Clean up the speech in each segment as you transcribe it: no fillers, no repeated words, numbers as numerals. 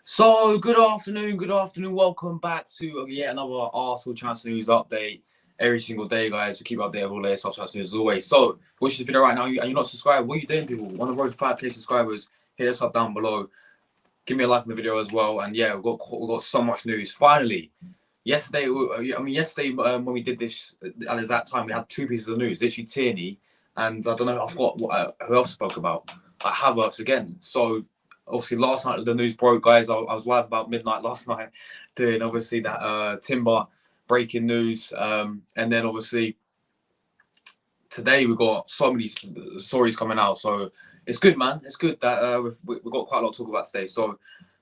So, good afternoon. Welcome back to yet another Arsenal Chance News update. Every single day, guys. We keep updating all the Arsenal Chance News as always. So, watch this video right now and you're not subscribed. What are you doing, people? On the road to 5K subscribers, hit us up down below. Give me a like on the video as well. And yeah, we've got so much news. Finally, yesterday, when we did this at that time, we had two pieces of news. Literally Tierney, and I don't know, I forgot who else spoke about. Havertz again. So, obviously, last night the news broke, guys. I was live about midnight last night doing, obviously, that Timber breaking news. And then, obviously, today we've got so many stories coming out. So, it's good, man. It's good that we've got quite a lot to talk about today. So,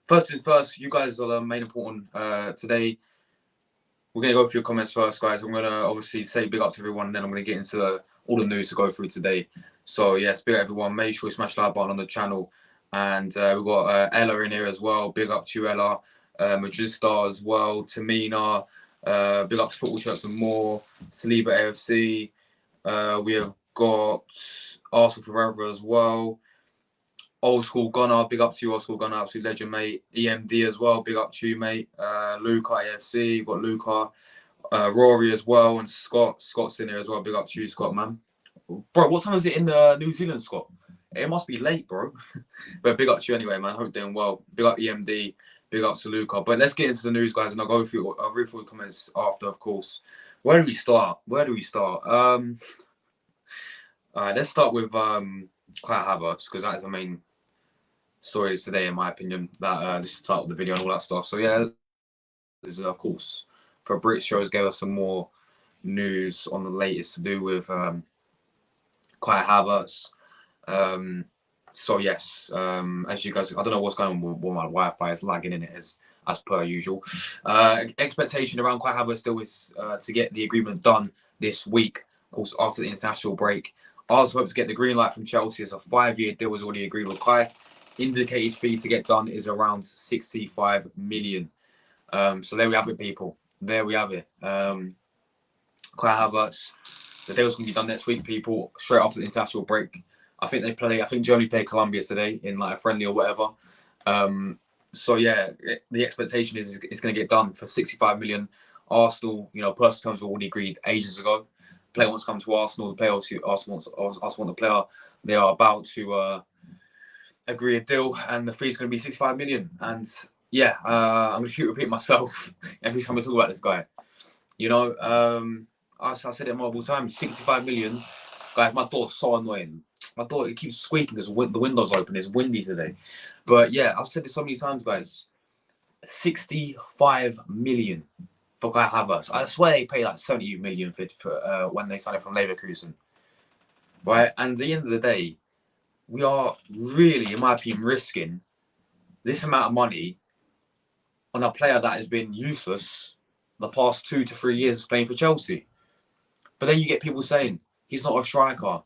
first things first, you guys are the main important today. We're going to go through your comments first, guys. I'm going to, obviously, say big up to everyone, and then I'm going to get into all the news to go through today. So, yes, big up everyone. Make sure you smash the like button on the channel. And we've got Ella in here as well. Big up to you, Ella. Magista as well. Tamina. Big up to Football Shirts and More. Saliba AFC. We have got Arsenal Forever as well. Old School Gunner. Big up to you, Old School Gunner. Absolute legend, mate. EMD as well. Big up to you, mate. Luca AFC. You've got Luca. Rory as well. And Scott. Scott's in here as well. Big up to you, Scott, man. Bro, what time is it in New Zealand, Scott? It must be late, bro. But big up to you anyway, man. Hope you're doing well. Big up EMD. Big up to Luca. But let's get into the news, guys, and I'll read through the comments after, of course. Where do we start? All right, let's start with Kai Havertz, because that is the main story today, in my opinion. That this is the title of the video and all that stuff. So yeah, of course, for Brit shows gave us some more news on the latest to do with Kai Havertz. So yes, as you guys, I don't know what's going on with my Wi-Fi. It's lagging in it as per usual. Expectation around Kai Havertz still is to get the agreement done this week. Of course, after the international break, Arsenal hope to get the green light from Chelsea. It's a 5-year deal was already agreed with Kai. Indicated fee to get done is around 65 million. So there we have it, people. There we have it. Kai Havertz. The deal's going to be done next week, people, straight after the international break. I think Germany play Colombia today in like a friendly or whatever. So yeah, the expectation is it's going to get done for 65 million. Arsenal, personal terms were already agreed ages ago. Player wants to come to Arsenal. The player Arsenal want the player. They are about to agree a deal, and the fee is going to be 65 million. And yeah, I'm going to keep repeating myself every time I talk about this guy. I said it multiple times. 65 million, guys. My door's so annoying. My door, it keeps squeaking because the window's open. It's windy today. But yeah, I've said this so many times, guys. 65 million for Kai Havertz. I swear they pay like 70 million for when they signed it from Leverkusen. Right? And at the end of the day, we are really, in my opinion, risking this amount of money on a player that has been useless the past 2 to 3 years playing for Chelsea. But then you get people saying, he's not a striker.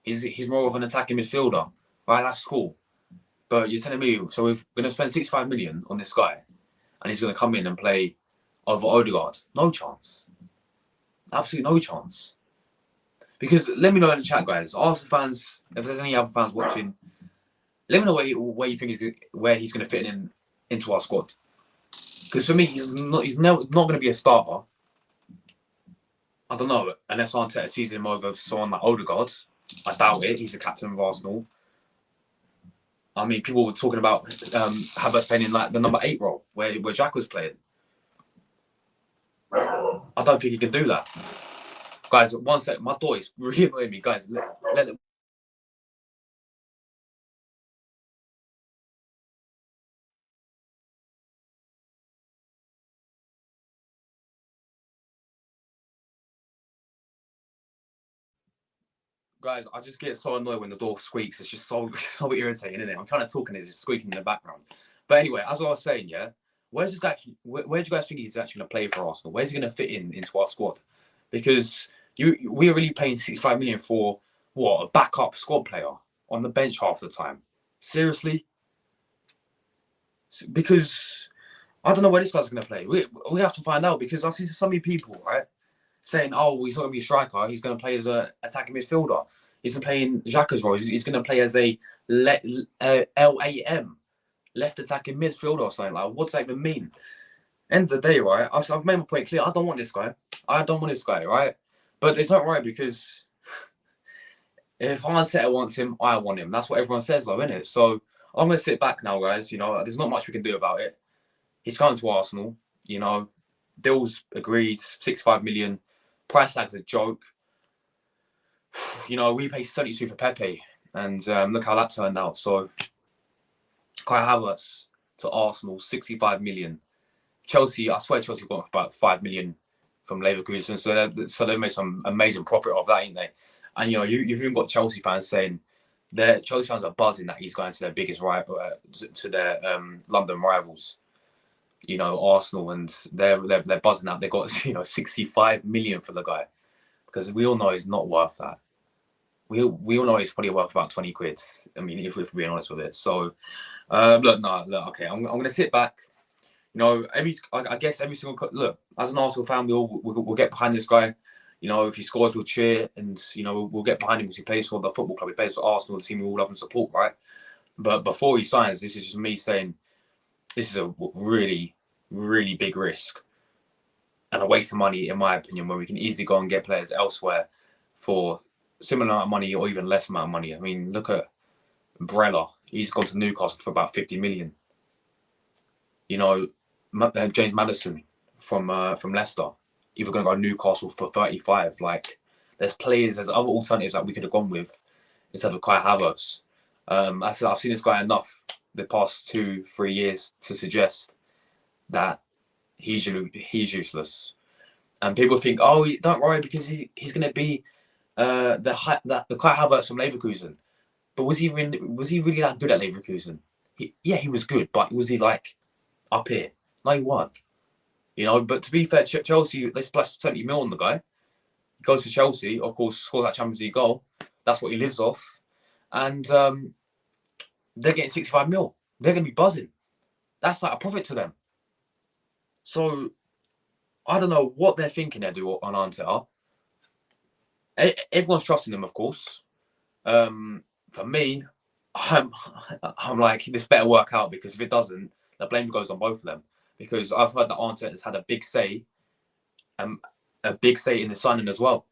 He's more of an attacking midfielder. Right, that's cool. But you're telling me, so we're going to spend 65 million on this guy, and he's going to come in and play over Odegaard? No chance. Absolutely no chance. Because let me know in the chat, guys. Arsenal fans, if there's any other fans watching, let me know where you think he's going to fit into our squad. Because for me, he's not going to be a starter. I don't know, unless Arteta sees him over someone like Odegaard. I doubt it. He's the captain of Arsenal. I mean, people were talking about Havertz playing in like the number 8 role, where Jack was playing. I don't think he can do that. Guys, one sec. My door is really annoying me. Guys, let it. Guys, I just get so annoyed when the door squeaks. It's just so irritating, isn't it? I'm trying to talk and it's just squeaking in the background. But anyway, as I was saying, yeah, where's this guy? Where do you guys think he's actually going to play for Arsenal? Where's he going to fit into our squad? Because we're really paying 65 million for what, a backup squad player on the bench half the time. Seriously? Because I don't know where this guy's going to play. We have to find out, because I've seen so many people, right, saying, oh, he's not going to be a striker. He's going to play as an attacking midfielder. He's going to play in Xhaka's role. He's going to play as a LAM, left attacking midfielder or something. Like, what's that even mean? End of the day, right, I've made my point clear. I don't want this guy. I don't want this guy, right? But it's not right, because if Arteta wants him, I want him. That's what everyone says, though, isn't it? So I'm going to sit back now, guys. You know, there's not much we can do about it. He's coming to Arsenal. You know, deals agreed, 65 million. Price tag's a joke. You know, we paid 32 for Pepe, and look how that turned out. So, Kai Havertz to Arsenal, 65 million. Chelsea, I swear Chelsea got about 5 million from Leverkusen, so they made some amazing profit off that, ain't they? And you know, you've even got Chelsea fans saying Chelsea fans are buzzing that he's going to their biggest rival, to their London rivals. You know, Arsenal, and they're buzzing out. They got 65 million for the guy, because we all know he's not worth that. We all know he's probably worth about 20 quid. I mean, if we're being honest with it. So, look, okay, I'm gonna sit back. You know, I guess every single look, as an Arsenal fan, we'll get behind this guy. You know, if he scores, we'll cheer, and you know, we'll get behind him because he plays for the football club. He plays for Arsenal, the team we all love and support, right? But before he signs, this is just me saying, this is a really, really big risk and a waste of money, in my opinion, where we can easily go and get players elsewhere for similar amount of money or even less amount of money. I mean, look at Brella. He's gone to Newcastle for about 50 million. You know, James Maddison from Leicester, either going to go to Newcastle for 35. Like, there's other alternatives that we could have gone with instead of Kai Havertz. I said I've seen this guy enough the past 2-3 years to suggest that he's useless. And people think, oh, don't worry, because he's going to be the Kai Havertz from Leverkusen. But was he really that good at Leverkusen? He was good, but was he like up here? No, he wasn't. You know, but to be fair, Chelsea, they splashed 70 mil on the guy. He goes to Chelsea, of course, scores that Champions League goal. That's what he lives off. And they're getting 65 mil. They're going to be buzzing. That's like a profit to them. So, I don't know what they're thinking they do on Arteta. Everyone's trusting them, of course. For me, I'm like, this better work out, because if it doesn't, the blame goes on both of them. Because I've heard that Arteta has had a big say in the signing as well.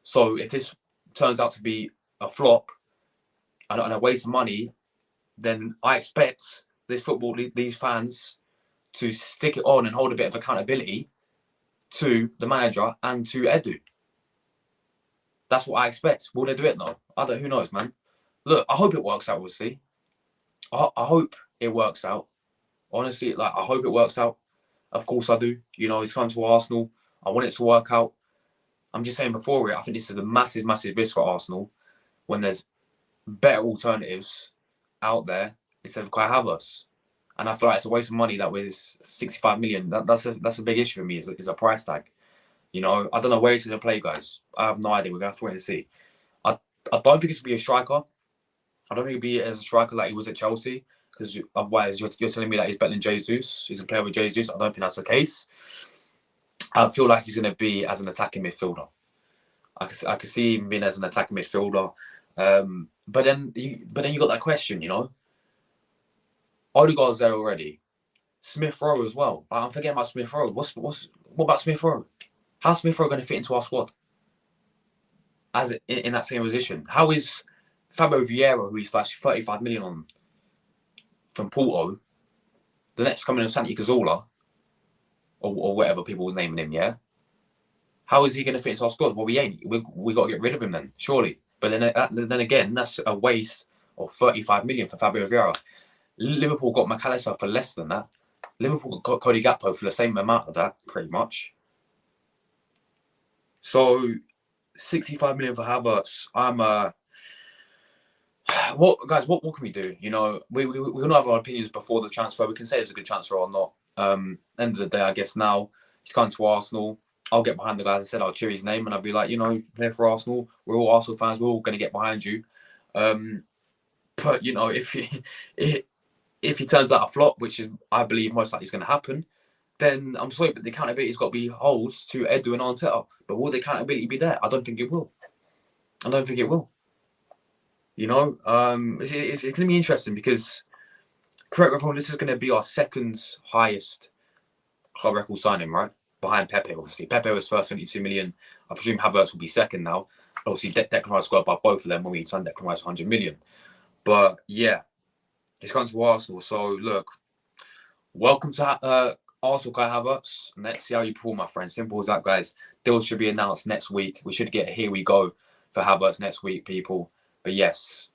So if this turns out to be a flop and a waste of money, then I expect these fans to stick it on and hold a bit of accountability to the manager and to Edu. That's what I expect. Will they do it though? Who knows, man. Look, I hope it works out, obviously. I hope it works out. Honestly, like, I hope it works out. Of course I do. You know, he's come to Arsenal. I want it to work out. I'm just saying before it, I think this is a massive, massive risk for Arsenal when there's better alternatives out there instead of Kai Havertz. And I feel like it's a waste of money that with 65 million. That's a big issue for me, is a price tag. You know, I don't know where he's going to play, guys. I have no idea. We're going to have to wait and see. I don't think it's going to be a striker. I don't think it'll be as a striker like he was at Chelsea, because otherwise you're telling me that he's better than Jesus. He's a player with Jesus. I don't think that's the case. I feel like he's going to be as an attacking midfielder. I could see him being as an attacking midfielder. But then you got that question, you know. Odegaard's there already. Smith Rowe as well. I'm forgetting about Smith Rowe. What about Smith Rowe? How's Smith Rowe going to fit into our squad as in that same position? How is Fabio Vieira, who he splashed 35 million on from Porto, the next coming of Santi Cazorla, or whatever people was naming him, yeah? How is he going to fit into our squad? Well, we ain't. We got to get rid of him then, surely. But then again, that's a waste of 35 million for Fabio Vieira. Liverpool got McAllister for less than that. Liverpool got Cody Gakpo for the same amount of that, pretty much. So, 65 million for Havertz. Guys, what can we do? You know, we all have our opinions before the transfer. We can say it's a good transfer or not. End of the day, I guess now he's coming to Arsenal. I'll get behind the guys. I said I'll cheer his name and I'll be like, you know, play for Arsenal. We're all Arsenal fans. We're all going to get behind you. But you know, if he turns out a flop, which is I believe most likely is going to happen, then I'm sorry, but the accountability's got to be holds to Edu and Arteta. But will the accountability be there? I don't think it will. I don't think it will. You know, it's going to be interesting because, correct me if I'm wrong, this is going to be our second highest club record signing, right? Behind Pepe, obviously. Pepe was first, 72 million. I presume Havertz will be second now. Obviously, Declan Rice got above both of them when we signed Declan Rice 100 million. But yeah, he's coming to Arsenal. So look, welcome to Arsenal, Kai Havertz. Let's see how you perform, my friend. Simple as that, guys. Deals should be announced next week. We should get a here we go for Havertz next week, people. But yes,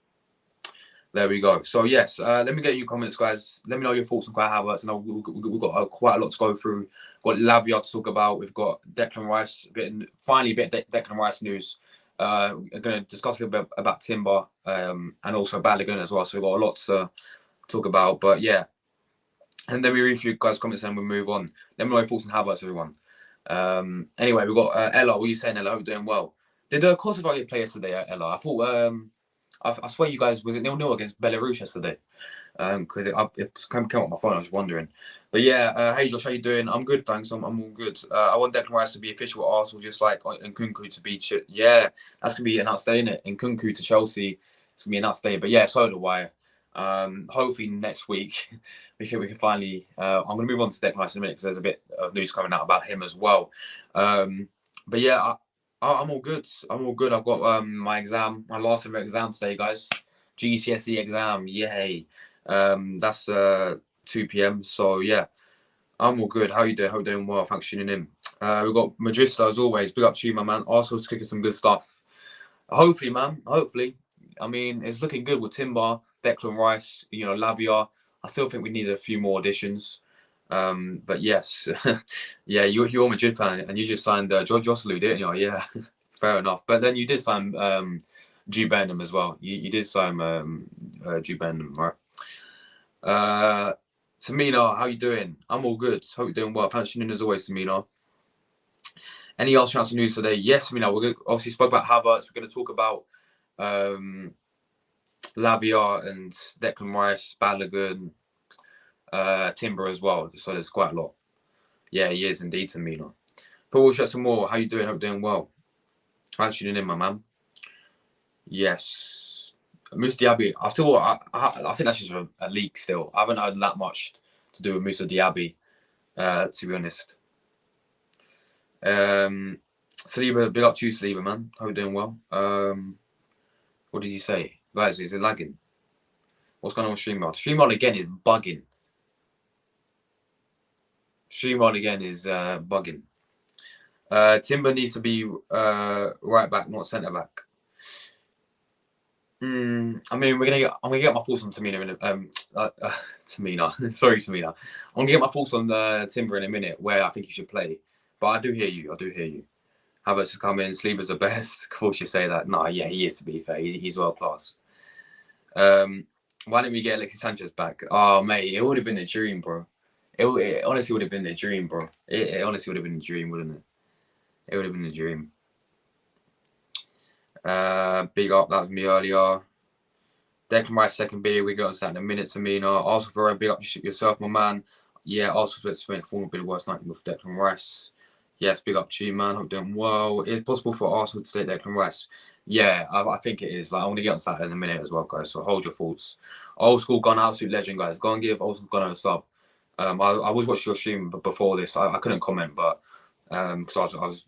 there we go. So yes, let me get your comments, guys. Let me know your thoughts on Kai Havertz. And we've got quite a lot to go through. We've got Lavia to talk about. We've got Declan Rice. Finally, a bit of Declan Rice news. We're going to discuss a little bit about Timber and also Balogun as well. So we've got a lot to talk about. But yeah, and then we read through guys' comments and we'll move on. Let me know your thoughts on Havertz, everyone. Anyway, we've got Ella. What are you saying, Ella? I hope you're doing well. Did Kosovo get play yesterday, Ella? I thought, I swear you guys, was it 0-0 against Belarus yesterday? Because it came up on my phone, I was wondering. But yeah, hey Josh, how you doing? I'm good, thanks. I'm all good. I want Declan Rice to be official at Arsenal, just like Nkunku to be. Yeah, that's gonna be an outstay, innit? Nkunku to Chelsea, it's gonna be an outstay. But yeah, so do I. Hopefully next week we can finally. I'm gonna move on to Declan Rice in a minute because there's a bit of news coming out about him as well. But yeah, I'm all good. I'm all good. I've got my last ever exam today, guys. GCSE exam, yay. That's 2 p.m. So yeah, I'm all good. How you doing? Hope you're doing well. Thanks for tuning in. We've got Magista as always. Big up to you, my man. Arsenal's cooking some good stuff. Hopefully, man. Hopefully. I mean, it's looking good with Timber, Declan Rice, you know, Lavia. I still think we need a few more additions. But yes, yeah, you're a Madrid fan and you just signed George Joselu, didn't you? Yeah, fair enough. But then you did sign Jude Bellingham as well. You did sign Jude Bellingham, right? Tamina, how you doing? I'm all good. Hope you're doing well. Thanks for tuning in as always, Tamina. Any else chance of news today? Yes, Tamina. We're gonna, obviously spoke about Havertz. We're going to talk about Lavia and Declan Rice, Balogun, Timber as well. So there's quite a lot. Yeah, he is indeed, Tamina. But we'll share some more. How you doing? Hope you're doing well. Thanks for tuning in, my man. Yes. Moussa Diaby. I think that's just a leak still. I haven't heard that much to do with Moussa Diaby, to be honest. Saliba, big up to you, Saliba, man. Hope you're doing well. What did you say? Guys, is it lagging? What's going on with StreamYard? StreamYard again is bugging. StreamYard again is bugging. Timber needs to be right back, not centre back. I mean, I'm gonna get my thoughts on Tamina in Tamina. Sorry, Tamina. I'm gonna get my thoughts on Timber in a minute, where I think he should play. But I do hear you. Havertz has come in. Saliba's the best. Of course, you say that. No, yeah, he is. To be fair, he's world class. Why didn't we get Alexis Sanchez back? Oh, mate, it would have been a dream, bro. It honestly would have been a dream, bro. It honestly would have been a dream, wouldn't it? It would have been a dream. Big up, that was me earlier. Declan Rice second video. We got on that in a minute. Tamina. Arsenal for big up yourself, my man. Yeah, Arsenal to make form be the worst night with Declan Rice. Yes, big up to you, man. Hope you're doing well. Is it possible for Arsenal to take Declan Rice? Yeah, I think it is. Like, I want to get onto that in a minute as well, guys. So hold your thoughts. Old school gun, absolute legend, guys. Go and give old school gun a sub. I was watching your stream before this. I couldn't comment, but because I was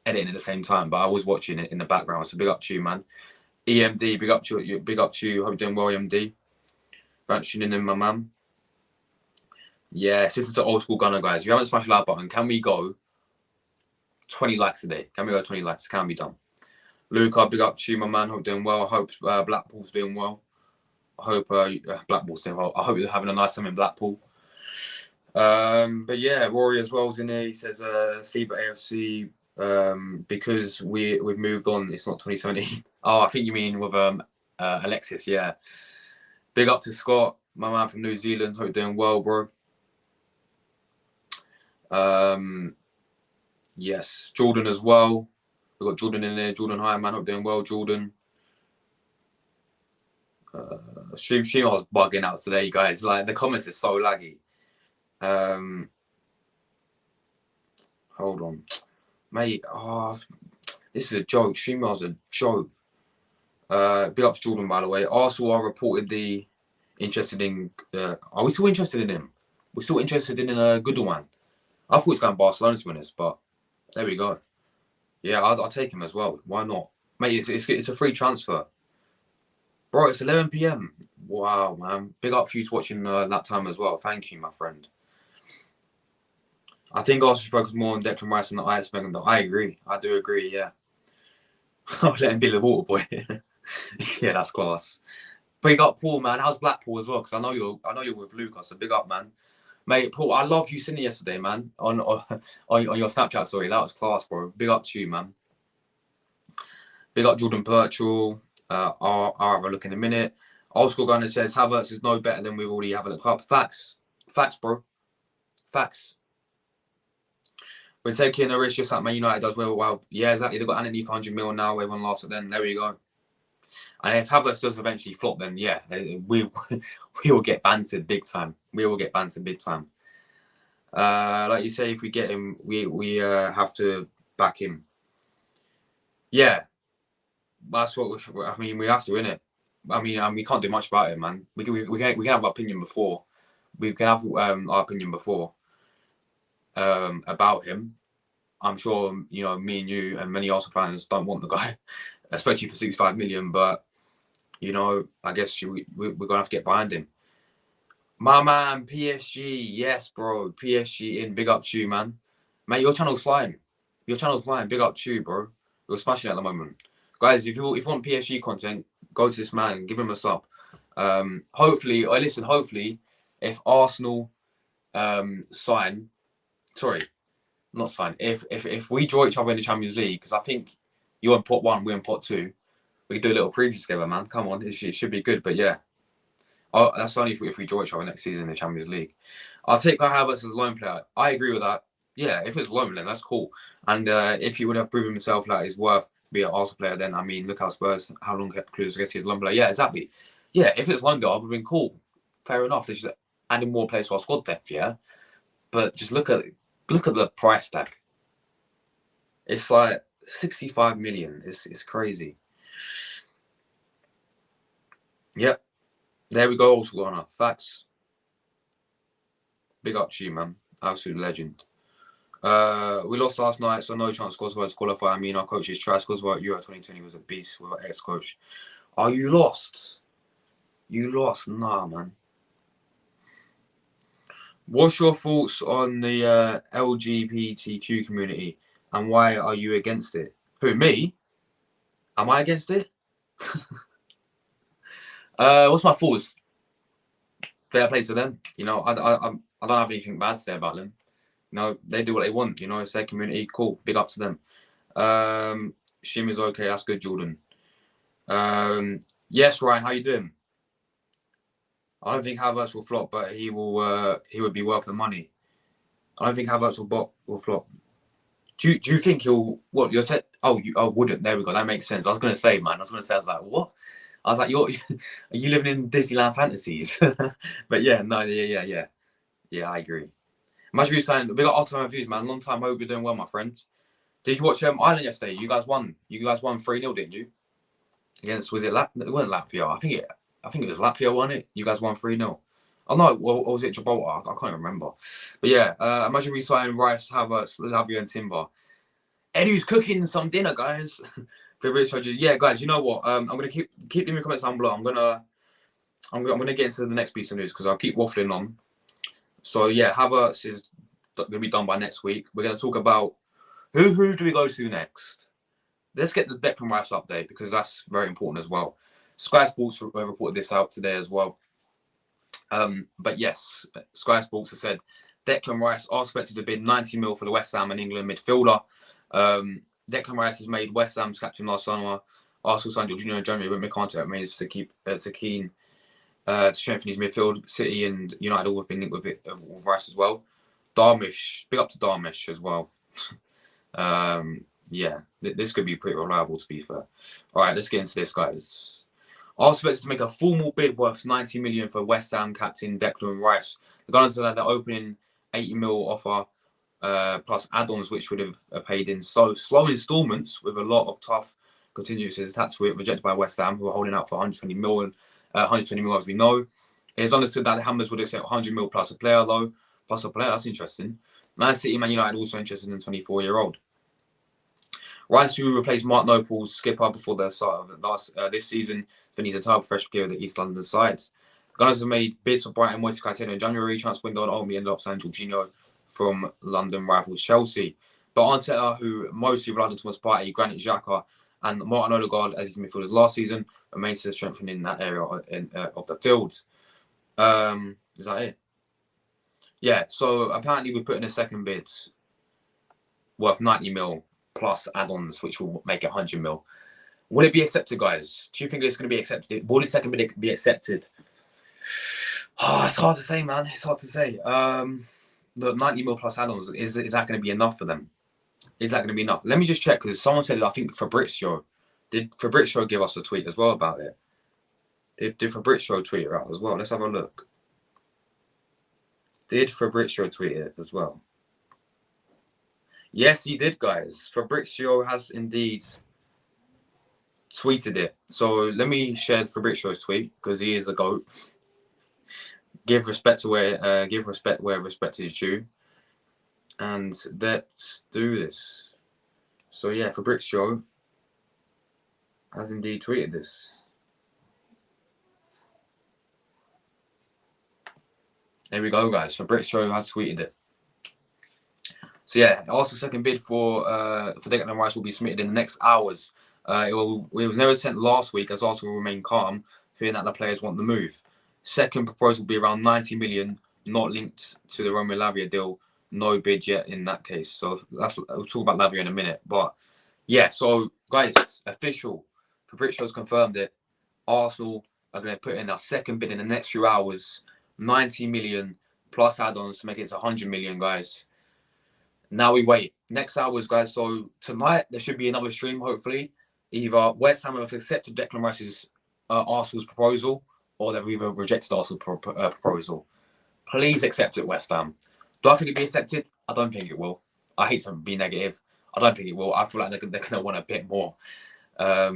editing at the same time, but I was watching it in the background. So big up to you, man. EMD, big up to you. Big up to you. Hope you're doing well, EMD. Thanks for tuning in, my man. Yeah, this is the old school gunner, guys. If you haven't smashed the like button, can we go 20 likes a day? Can we go 20 likes? Can be done. Luca, big up to you, my man. Hope you're doing well. Hope Blackpool's doing well. I hope Blackpool's doing well. I hope you're having a nice time in Blackpool. But yeah, Rory as well is in there. He says, sleep at AFC because we've moved on. It's not 2017. Oh, I think you mean with Alexis, yeah. Big up to Scott, my man from New Zealand. Hope you're doing well, bro. Yes, Jordan as well. We've got Jordan in there. Jordan, hi, man. Hope you're doing well, Jordan. Stream, I was bugging out today, guys. Like, the comments are so laggy. Hold on. Mate, this is a joke. Streamer's a joke. Big up to Jordan, by the way. Arsenal are reportedly interested in... are we still interested in him? We're still interested in a good one. I thought he was going to Barcelona to win this, but there we go. Yeah, I'll take him as well. Why not? Mate, it's a free transfer. Bro, it's 11 p.m. Wow, man. Big up for you to watching that time as well. Thank you, my friend. I think Arsenal should focus more on Declan Rice and the Ice Man. I agree. I do agree, yeah. I'll let him be the water boy. Yeah, that's class. Big up, Paul, man. How's Blackpool as well? Because I know you're with Lucas, so big up, man. Mate, Paul, I love you singing yesterday, man. On your Snapchat story. That was class, bro. Big up to you, man. Big up Jordan Birchall. I'll have a look in a minute. Old school gunner says Havertz is no better than we already have at the club. Facts. Facts, bro. Facts. We're taking a risk just like Man United does well. Yeah, exactly. They've got underneath 100 mil now. Everyone laughs at them. There we go. And if Havertz does eventually flop, then yeah, we will get bantered big time. We will get bantered big time. Like you say, if we get him, we have to back him. Yeah, that's what we have to, innit? I mean, we can't do much about it, man. We can have our opinion before. We can have our opinion before about him. I'm sure me and you and many Arsenal fans don't want the guy, especially for 65 million. But I guess we're gonna have to get behind him. My man, PSG, yes, bro. PSG in. Big up to you, man. Mate, your channel's flying. Big up to you, bro. You're smashing it at the moment, guys. If you want PSG content, go to this man, give him a sub. Hopefully, if Arsenal if we draw each other in the Champions League, because I think you're in pot 1, we're in pot 2, we can do a little preview together, man. Come on, it should be good. But yeah, that's only if we draw each other next season in the Champions League. I'll take Havertz as a loan player. I agree with that. Yeah, if it's loan, then that's cool. And if he would have proven himself like he's worth to be an Arsenal player, then I mean, look how Spurs, how long Kulusevski is loan player. Yeah, exactly. Yeah, if it's loan goal, it would have been cool. Fair enough. It's just adding more players to our squad depth, yeah. But just look at the price tag. It's like 65 million. It's crazy. Yep. There we go, also going up. Facts. Big up to you, man. Absolute legend. We lost last night, so no chance Kosovo to qualify. I mean, our coach is trash. Kosovo at Euro 2020 was a beast with our ex-coach. Oh, you lost? You lost? Nah, man. What's your thoughts on the LGBTQ community and why are you against it? Who, me? Am I against it? What's my thoughts? Fair play to them. I don't have anything bad to say about them. They do what they want. It's their community. Cool. Big up to them. Shim is okay. That's good, Jordan. Yes, Ryan. How you doing? I don't think Havertz will flop, but he would be worth the money. I don't think Havertz will flop. Do you think he'll... What, you're saying... Oh, wouldn't. There we go. That makes sense. I was going to say, man. I was like, what? I was like, are you living in Disneyland fantasies? But yeah, no, yeah. Yeah, I agree. Imagine you saying, "We got Arsenal views, man. Long time. Hope you're doing well, my friend." Did you watch Ireland yesterday? You guys won. You guys won 3-0, didn't you? Against, was it It wasn't Latvia. I think it was Latvia won it. You guys won 3-0. Oh no, or was it Gibraltar? I can't remember. But yeah, imagine we signing Rice, Havertz, Lavia, and Timber. Eddie's cooking some dinner, guys. Yeah, guys. You know what? I'm gonna keep leaving comments down below. I'm gonna get into the next piece of news because I'll keep waffling on. So yeah, Havertz is gonna be done by next week. We're gonna talk about who do we go to next. Let's get the Declan Rice update because that's very important as well. Sky Sports reported this out today as well. But yes, Sky Sports has said Declan Rice are expected to bid 90 mil for the West Ham and England midfielder. Declan Rice has made West Ham's captain last summer. Arsenal signed Jurrien in January, but McCarthy means to strengthen his midfield. City and United all have been linked with Rice as well. Darmish, big up to Darmish as well. Yeah, this could be pretty reliable to be fair. All right, let's get into this, guys. Arsenal expected to make a formal bid worth 90 million for West Ham captain Declan Rice. The Gunners are the opening 80 mil offer plus add-ons, which would have paid in slow instalments with a lot of tough contingencies attached to it, rejected by West Ham, who are holding out for 120 million. 120 mil, as we know. It is understood that the Hammers would accept 100 mil plus a player, though. Plus a player, that's interesting. Man City, Man United also interested in 24-year-old. Rice, who replaced Mark Nopal's skipper before the start of this season, finished entire professional career with the East London sides. The Gunners have made bids for Brighton, Moise in January. Transfer window and ultimately ended up signing Jorginho from London rivals Chelsea. But Arteta, who mostly relied on Thomas Partey, Granit Xhaka, and Martin Odegaard as his midfielders last season, remains to strengthen in that area of the field. Is that it? Yeah, so apparently we put in a second bid worth 90 mil plus add-ons, which will make it 100 mil. Will it be accepted, guys? Do you think it's going to be accepted? Will the second bid be accepted? Oh, it's hard to say, man. It's hard to say. The 90 mil plus add-ons, is that going to be enough for them? Is that going to be enough? Let me just check, because someone said, I think Fabrizio. Did Fabrizio give us a tweet as well about it? Did Fabrizio tweet it out as well? Let's have a look. Did Fabrizio tweet it as well? Yes, he did, guys. Fabrizio has indeed tweeted it. So let me share Fabrizio's tweet, because he is a GOAT. Give respect where respect is due. And let's do this. So yeah, Fabrizio has indeed tweeted this. There we go, guys. Fabrizio has tweeted it. So yeah, Arsenal's second bid for Declan Rice will be submitted in the next hours. It was never sent last week, as Arsenal will remain calm, fearing that the players want the move. Second proposal will be around 90 million, not linked to the Romeo Lavia deal. No bid yet in that case. So we'll talk about Lavia in a minute. But yeah, so guys, official. Fabrizio's confirmed it. Arsenal are going to put in their second bid in the next few hours. 90 million plus add-ons to make it to 100 million, guys. Now we wait. Next hours, guys. So tonight there should be another stream, hopefully. Either West Ham have accepted Declan Rice's Arsenal's proposal, or they've either rejected Arsenal's proposal. Please accept it, West Ham. Do I think it'll be accepted? I don't think it will. I hate to be negative. I don't think it will. I feel like they're going to want a bit more. I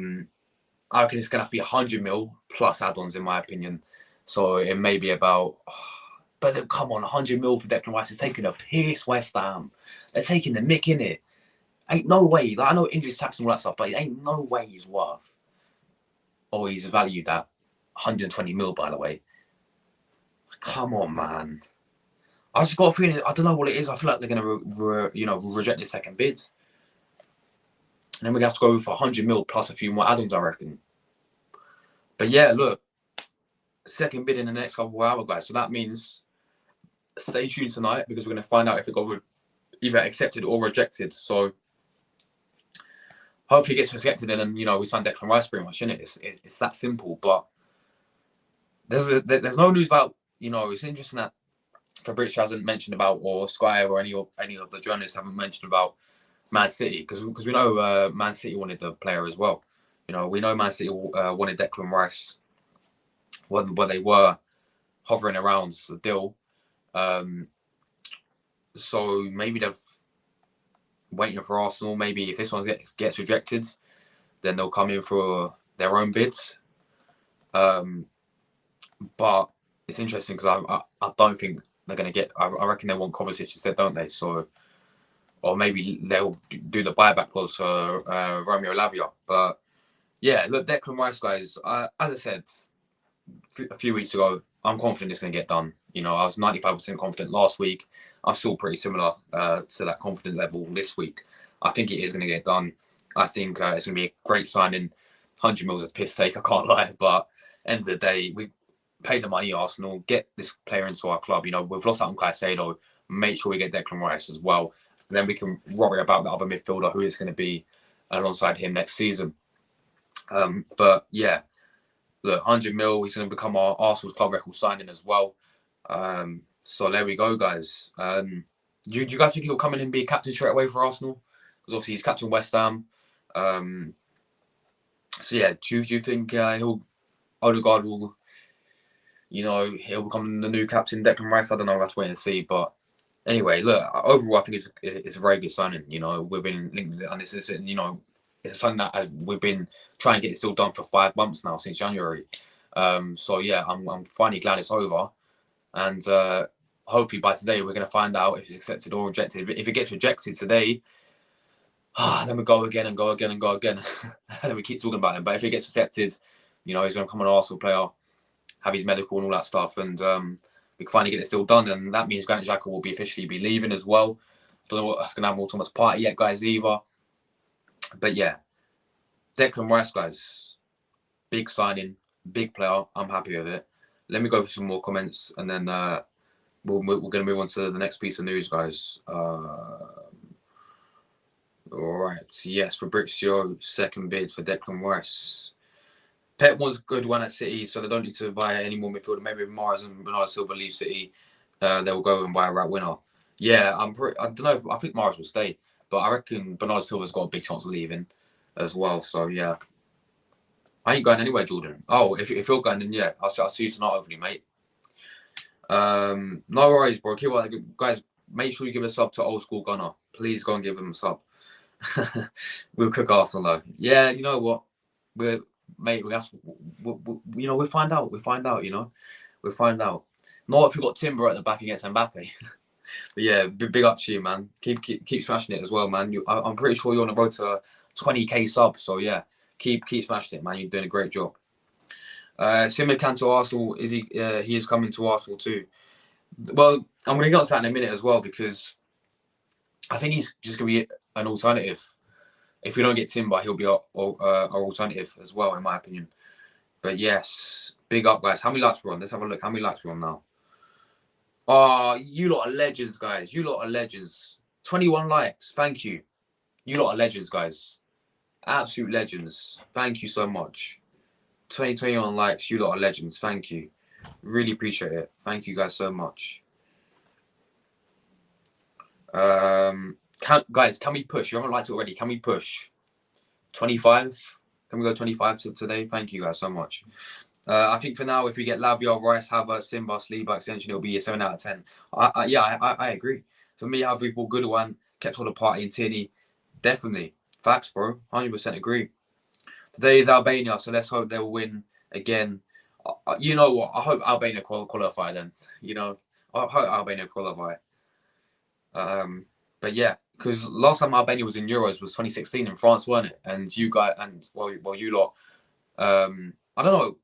reckon it's going to have to be 100 mil plus add-ons, in my opinion. So it may be about... But come on, 100 mil for Declan Rice is taking a piss, West Ham. They're taking the mick, innit? Ain't no way. Like, I know English tax and all that stuff, but it ain't no way he's worth... Or he's valued at 120 mil, by the way. Come on, man. I just got a feeling, I don't know what it is. I feel like they're going to reject the second bids. And then we have to go for 100 mil plus a few more add-ons, I reckon. But yeah, look. Second bid in the next couple of hours, guys. So that means stay tuned tonight, because we're going to find out if it got either accepted or rejected. So hopefully it gets rejected, and then, we sign Declan Rice pretty much, innit? It's that simple. But there's no news about, it's interesting that Fabrizio hasn't mentioned about, or Sky or any of the journalists haven't mentioned about Man City, because we know Man City wanted the player as well. We know Man City wanted Declan Rice when they were hovering around the deal. So maybe they're waiting for Arsenal. Maybe if this one gets rejected, then they'll come in for their own bids. But it's interesting because I don't think they're going to get. I reckon they want Kovacic instead, don't they? So, or maybe they'll do the buyback clause for Romeo Lavia. But yeah, look, Declan Rice, guys. As I said a few weeks ago, I'm confident it's going to get done. You know, I was 95% confident last week. I'm still pretty similar to that confident level this week. I think it is going to get done. I think it's going to be a great signing. 100 mils a piss take, I can't lie. But end of the day, we pay the money, Arsenal, get this player into our club. You know, we've lost out on Caicedo. Make sure we get Declan Rice as well. And then we can worry about the other midfielder, who it's going to be alongside him next season. But yeah, look, 100 mil, he's going to become our Arsenal's club record signing as well. So there we go, guys. Do you guys think he'll come in and be captain straight away for Arsenal? Because obviously he's captain West Ham. So yeah, do you think Odegaard will, you know, he'll become the new captain, Declan Rice? I don't know. We'll have to wait and see. But anyway, look, overall, I think it's a very good signing. You know, we've been linked, and this is, you know, it's something that we've been trying to get it still done for 5 months now, since January. So yeah, I'm finally glad it's over, and hopefully by today we're going to find out if it's accepted or rejected. If it gets rejected today, then we go again and go again and go again, and then we keep talking about him. But if it gets accepted, you know, he's going to become an Arsenal player, have his medical and all that stuff, and we can finally get it still done. And that means Granit Xhaka will officially be leaving as well. Don't know what that's going to have more Thomas Partey yet, guys, either. But yeah, Declan Rice, guys, big signing, big player. I'm happy with it. Let me go for some more comments, and then we're going to move on to the next piece of news, guys. All right. Yes, Fabrizio, second bid for Declan Rice. Pep wants a good one at City, so they don't need to buy any more midfielder. Maybe if Mars and Bernardo Silva leave City, they'll go and buy a right winner. Yeah, I don't know. I think Mars will stay, but I reckon Bernardo Silva's got a big chance of leaving as well. So yeah, I ain't going anywhere, Jordan. Oh, if you're going, then yeah, I'll see you tonight, hopefully, mate. No worries, bro. Keep on, guys. Make sure you give a sub to Old School Gunner. Please go and give him a sub. We'll cook Arsenal though. Yeah, you know what? We'll find out. We'll find out. You know, we'll find out. Not if we've got Timber at the back against Mbappe. But yeah, big up to you, man. Keep smashing it as well, man. I'm pretty sure you're on the road to 20k subs. So yeah, keep smashing it, man. You're doing a great job. Similar can to Arsenal. He is coming to Arsenal too. Well, I'm going to get on to that in a minute as well, because I think he's just going to be an alternative. If we don't get Timber, he'll be our alternative as well, in my opinion. But yes, big up, guys. How many likes we're on? Let's have a look. How many likes we're on now? Oh, you lot are legends, guys. You lot are legends. 21 likes. Thank you. You lot are legends, guys. Absolute legends. Thank you so much. 21 likes. You lot are legends. Thank you. Really appreciate it. Thank you guys so much. Guys, can we push? You haven't liked it already. Can we push 25? Can we go 25 today? Thank you guys so much. I think for now, if we get Lavia, Rice, Havertz, Timber, Saliba extension, it'll be a 7 out of 10. I agree. For me, Havri, Balogun, kept all the party in Tierney. Definitely. Facts, bro. 100% agree. Today is Albania, so let's hope they'll win again. You know what? I hope Albania qualify then. You know, I hope Albania qualify. But yeah, because last time Albania was in Euros was 2016 in France, weren't it? And you guys, and well, you lot, I don't know,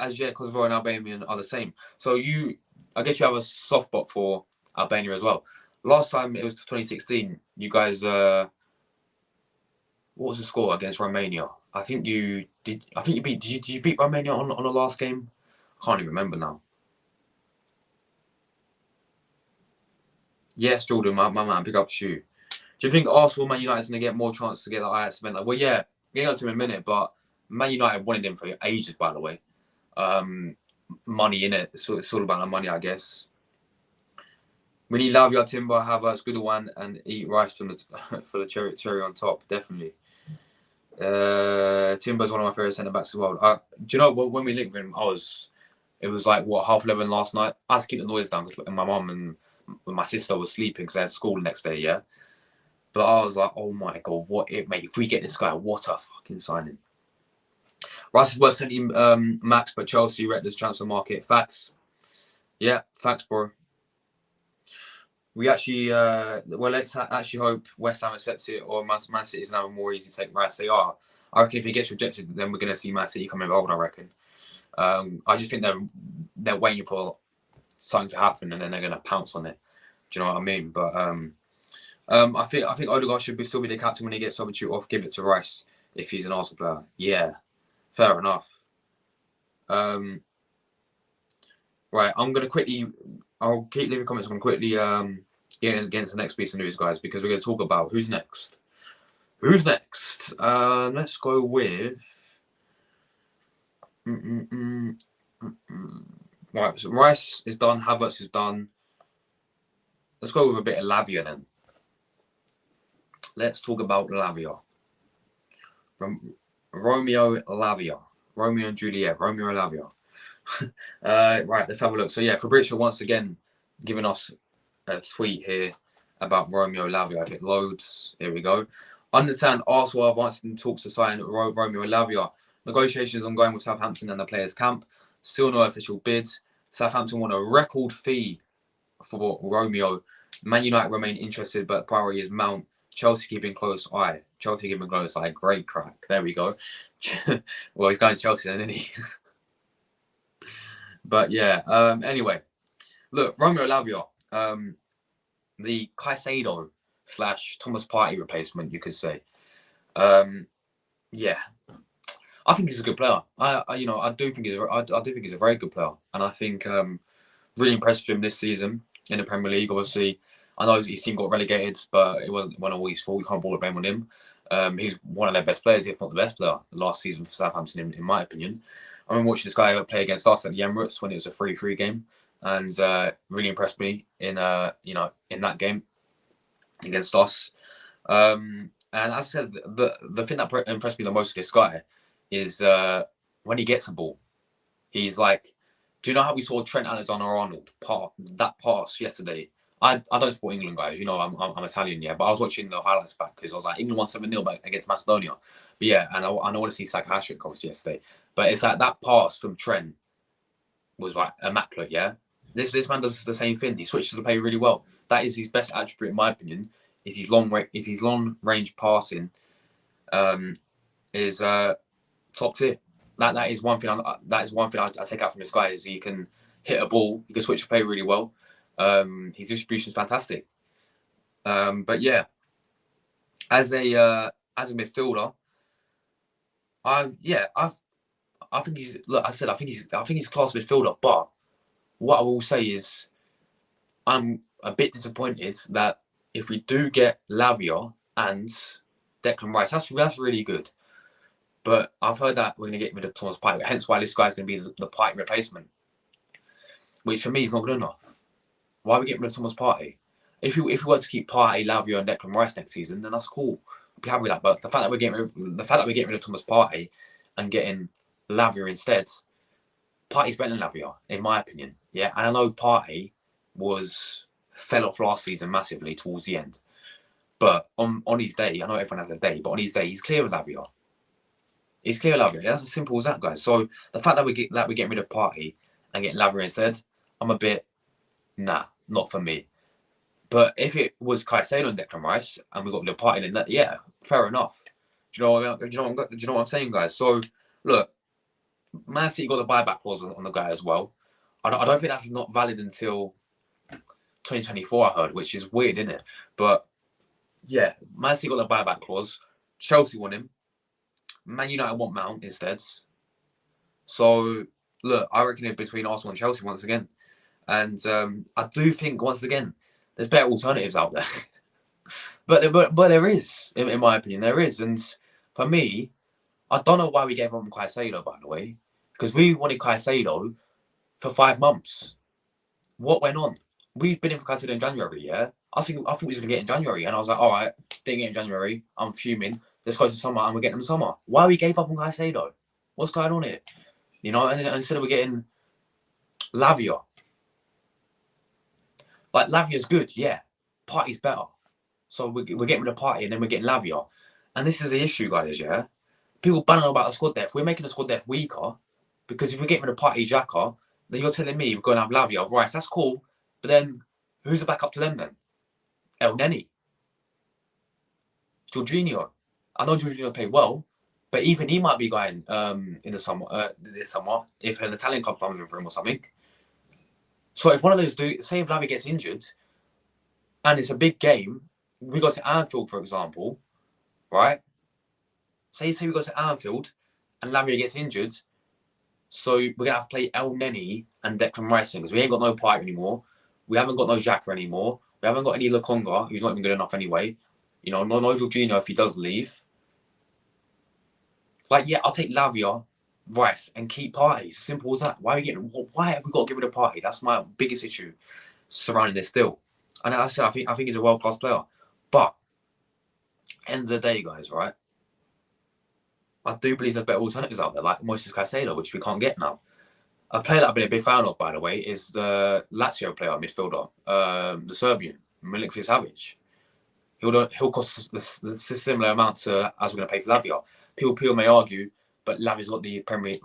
as yet, Kosovo and Albania are the same. So I guess you have a soft spot for Albania as well. Last time it was 2016. You guys, what was the score against Romania? I think you did. I think you beat. Did you beat Romania on the last game? I can't even remember now. Yes, Jordan, my man, big up to you. Do you think Arsenal, Man United is going to get more chance to get the Ajax event? Well, yeah, getting on to him in a minute, but Man United wanted him for ages, by the way. Money in it. It's all about the money, I guess. We need Lavia, Timber, Havertz, good one, and eat rice from for the cherry on top, definitely. Timber's one of my favourite centre backs as well. Do you know when we linked with him? It was like 11:30 last night. I had to keep the noise down because my mum and my sister was sleeping because I had school the next day, yeah. But I was like, oh my god, mate, if we get this guy, what a fucking signing. Rice is worth 70 max, but Chelsea wrecked this transfer market. Facts. Yeah, facts, bro. We actually, well, let's actually hope West Ham accepts it, or Man City is now more easy to take Rice. They are. I reckon if he gets rejected, then we're going to see Man City come involved, I reckon. I just think they're waiting for something to happen, and then they're going to pounce on it. Do you know what I mean? But I think Odegaard should still be the captain when he gets substitute off. Give it to Rice if he's an Arsenal player. Yeah, fair enough. Right, I'm gonna quickly. I'll keep leaving comments. I'm gonna quickly get against the next piece of news, guys, because we're gonna talk about who's next. Who's next? Let's go with. Right, so Rice is done. Havertz is done. Let's go with a bit of Lavia then. Let's talk about Lavia. Romeo Lavia. Romeo and Juliet. Romeo Lavia. Right, let's have a look. So yeah, Fabrizio once again giving us a tweet here about Romeo Lavia. If it loads, here we go. Understand Arsenal advanced in talks to sign Romeo Lavia. Negotiations ongoing with Southampton and the players' camp. Still no official bids. Southampton want a record fee for Romeo. Man United remain interested, but priority is Mount. Chelsea keeping close eye. Chelsea keeping close eye. Great crack. There we go. Well, he's going to Chelsea then, isn't he? But yeah. Anyway, look, Romeo Lavia, the Caicedo / Thomas Partey replacement, you could say. Yeah, I think he's a good player. I do think he's a very good player, and I think really impressed with him this season in the Premier League. Obviously, I know his team got relegated, but it wasn't all his fault. We can't ball the blame on him. He's one of their best players, if not the best player, last season for Southampton, in my opinion. I remember watching this guy play against us at the Emirates when it was a 3-3 game, and really impressed me in that game against us. And as I said, the thing that impressed me the most with this guy is when he gets a ball, he's like, do you know how we saw Trent Alexander-Arnold that pass yesterday? I don't support England, guys. You know, I'm Italian, yeah. But I was watching the highlights back because I was like, England won 7-0 against Macedonia. But yeah, and I want to see Saka hat-trick, obviously, yesterday. But it's like that pass from Trent was like immaculate, yeah. This man does the same thing. He switches the play really well. That is his best attribute, in my opinion. Is his long range passing. Is top tier. That is one thing. I take out from this guy is he can hit a ball. He can switch the play really well. His distribution is fantastic. But yeah, as a midfielder, I think he's I think he's a class midfielder. But what I will say is, I'm a bit disappointed that if we do get Lavia and Declan Rice, that's really good. But I've heard that we're going to get rid of Thomas Partey, hence why this guy's going to be the Partey replacement, which for me is not good enough. Why are we getting rid of Thomas Partey? If we were to keep Partey, Lavia, and Declan Rice next season, then that's cool. I'd be happy with that. But the fact that we're getting rid of Thomas Partey and getting Lavia instead, Partey's better than Lavia, in my opinion. Yeah, and I know Partey fell off last season massively towards the end. But on his day, I know everyone has a day, but on his day, he's clear with Lavia. He's clear with Lavia. That's as simple as that, guys. So the fact that we're getting rid of Partey and getting Lavia instead, I'm a bit, nah, not for me. But if it was Caicedo and Declan Rice and we got rid of Partey, then that, yeah, fair enough. Do you know what I'm saying, guys? So look, Man City got the buyback clause on the guy as well. I don't think that's not valid until 2024, I heard, which is weird, isn't it? But yeah, Man City got the buyback clause. Chelsea want him. Man United want Mount instead. So look, I reckon it's between Arsenal and Chelsea once again. And I do think once again there's better alternatives out there. but there is, in my opinion, there is. And for me, I don't know why we gave up on Caicedo, by the way, because we wanted Caicedo for 5 months. What went on? We've been in for Caicedo in January, yeah? I think we was going to get in January. And I was like, all right, didn't get in January. I'm fuming. Let's go to summer and we're getting them summer. Why we gave up on Caicedo? What's going on here? You know, and instead of we're getting Lavia. Like Lavia's good, yeah. Partey's better. So we're getting rid of Partey and then we're getting Lavia. And this is the issue, guys, yeah? People banning about the squad depth. We're making the squad depth weaker because if we get rid of Partey, Xhaka, then you're telling me we're going to have Lavia, Rice. That's cool. But then who's the backup to them then? El Neni. Jorginho. I know Jorginho played well, but even he might be going in the summer, this summer if an Italian club comes in for him or something. So if one of those do, say if Lavia gets injured and it's a big game, we go to Anfield, for example, right? Say we go to Anfield and Lavia gets injured, so we're gonna have to play El Neni and Declan Rice because we ain't got no Pipe anymore. We haven't got no Xhaka anymore. We haven't got any Lokonga, who's not even good enough anyway. You know, no Jorginho if he does leave. Like, yeah, I'll take Lavia, Rice, and keep Partey. Simple as that. Why have we got to get rid of Partey? That's my biggest issue surrounding this deal. And as I said, I think he's a world-class player. But end of the day, guys, right? I do believe there's better alternatives out there, like Moises Caicedo, which we can't get now. A player that I've been a big fan of, by the way, is the Lazio player, midfielder, the Serbian, Milinkovic Savic. He'll cost the similar amount to as we're going to pay for Lavia. People may argue, but Lavia's got the Premier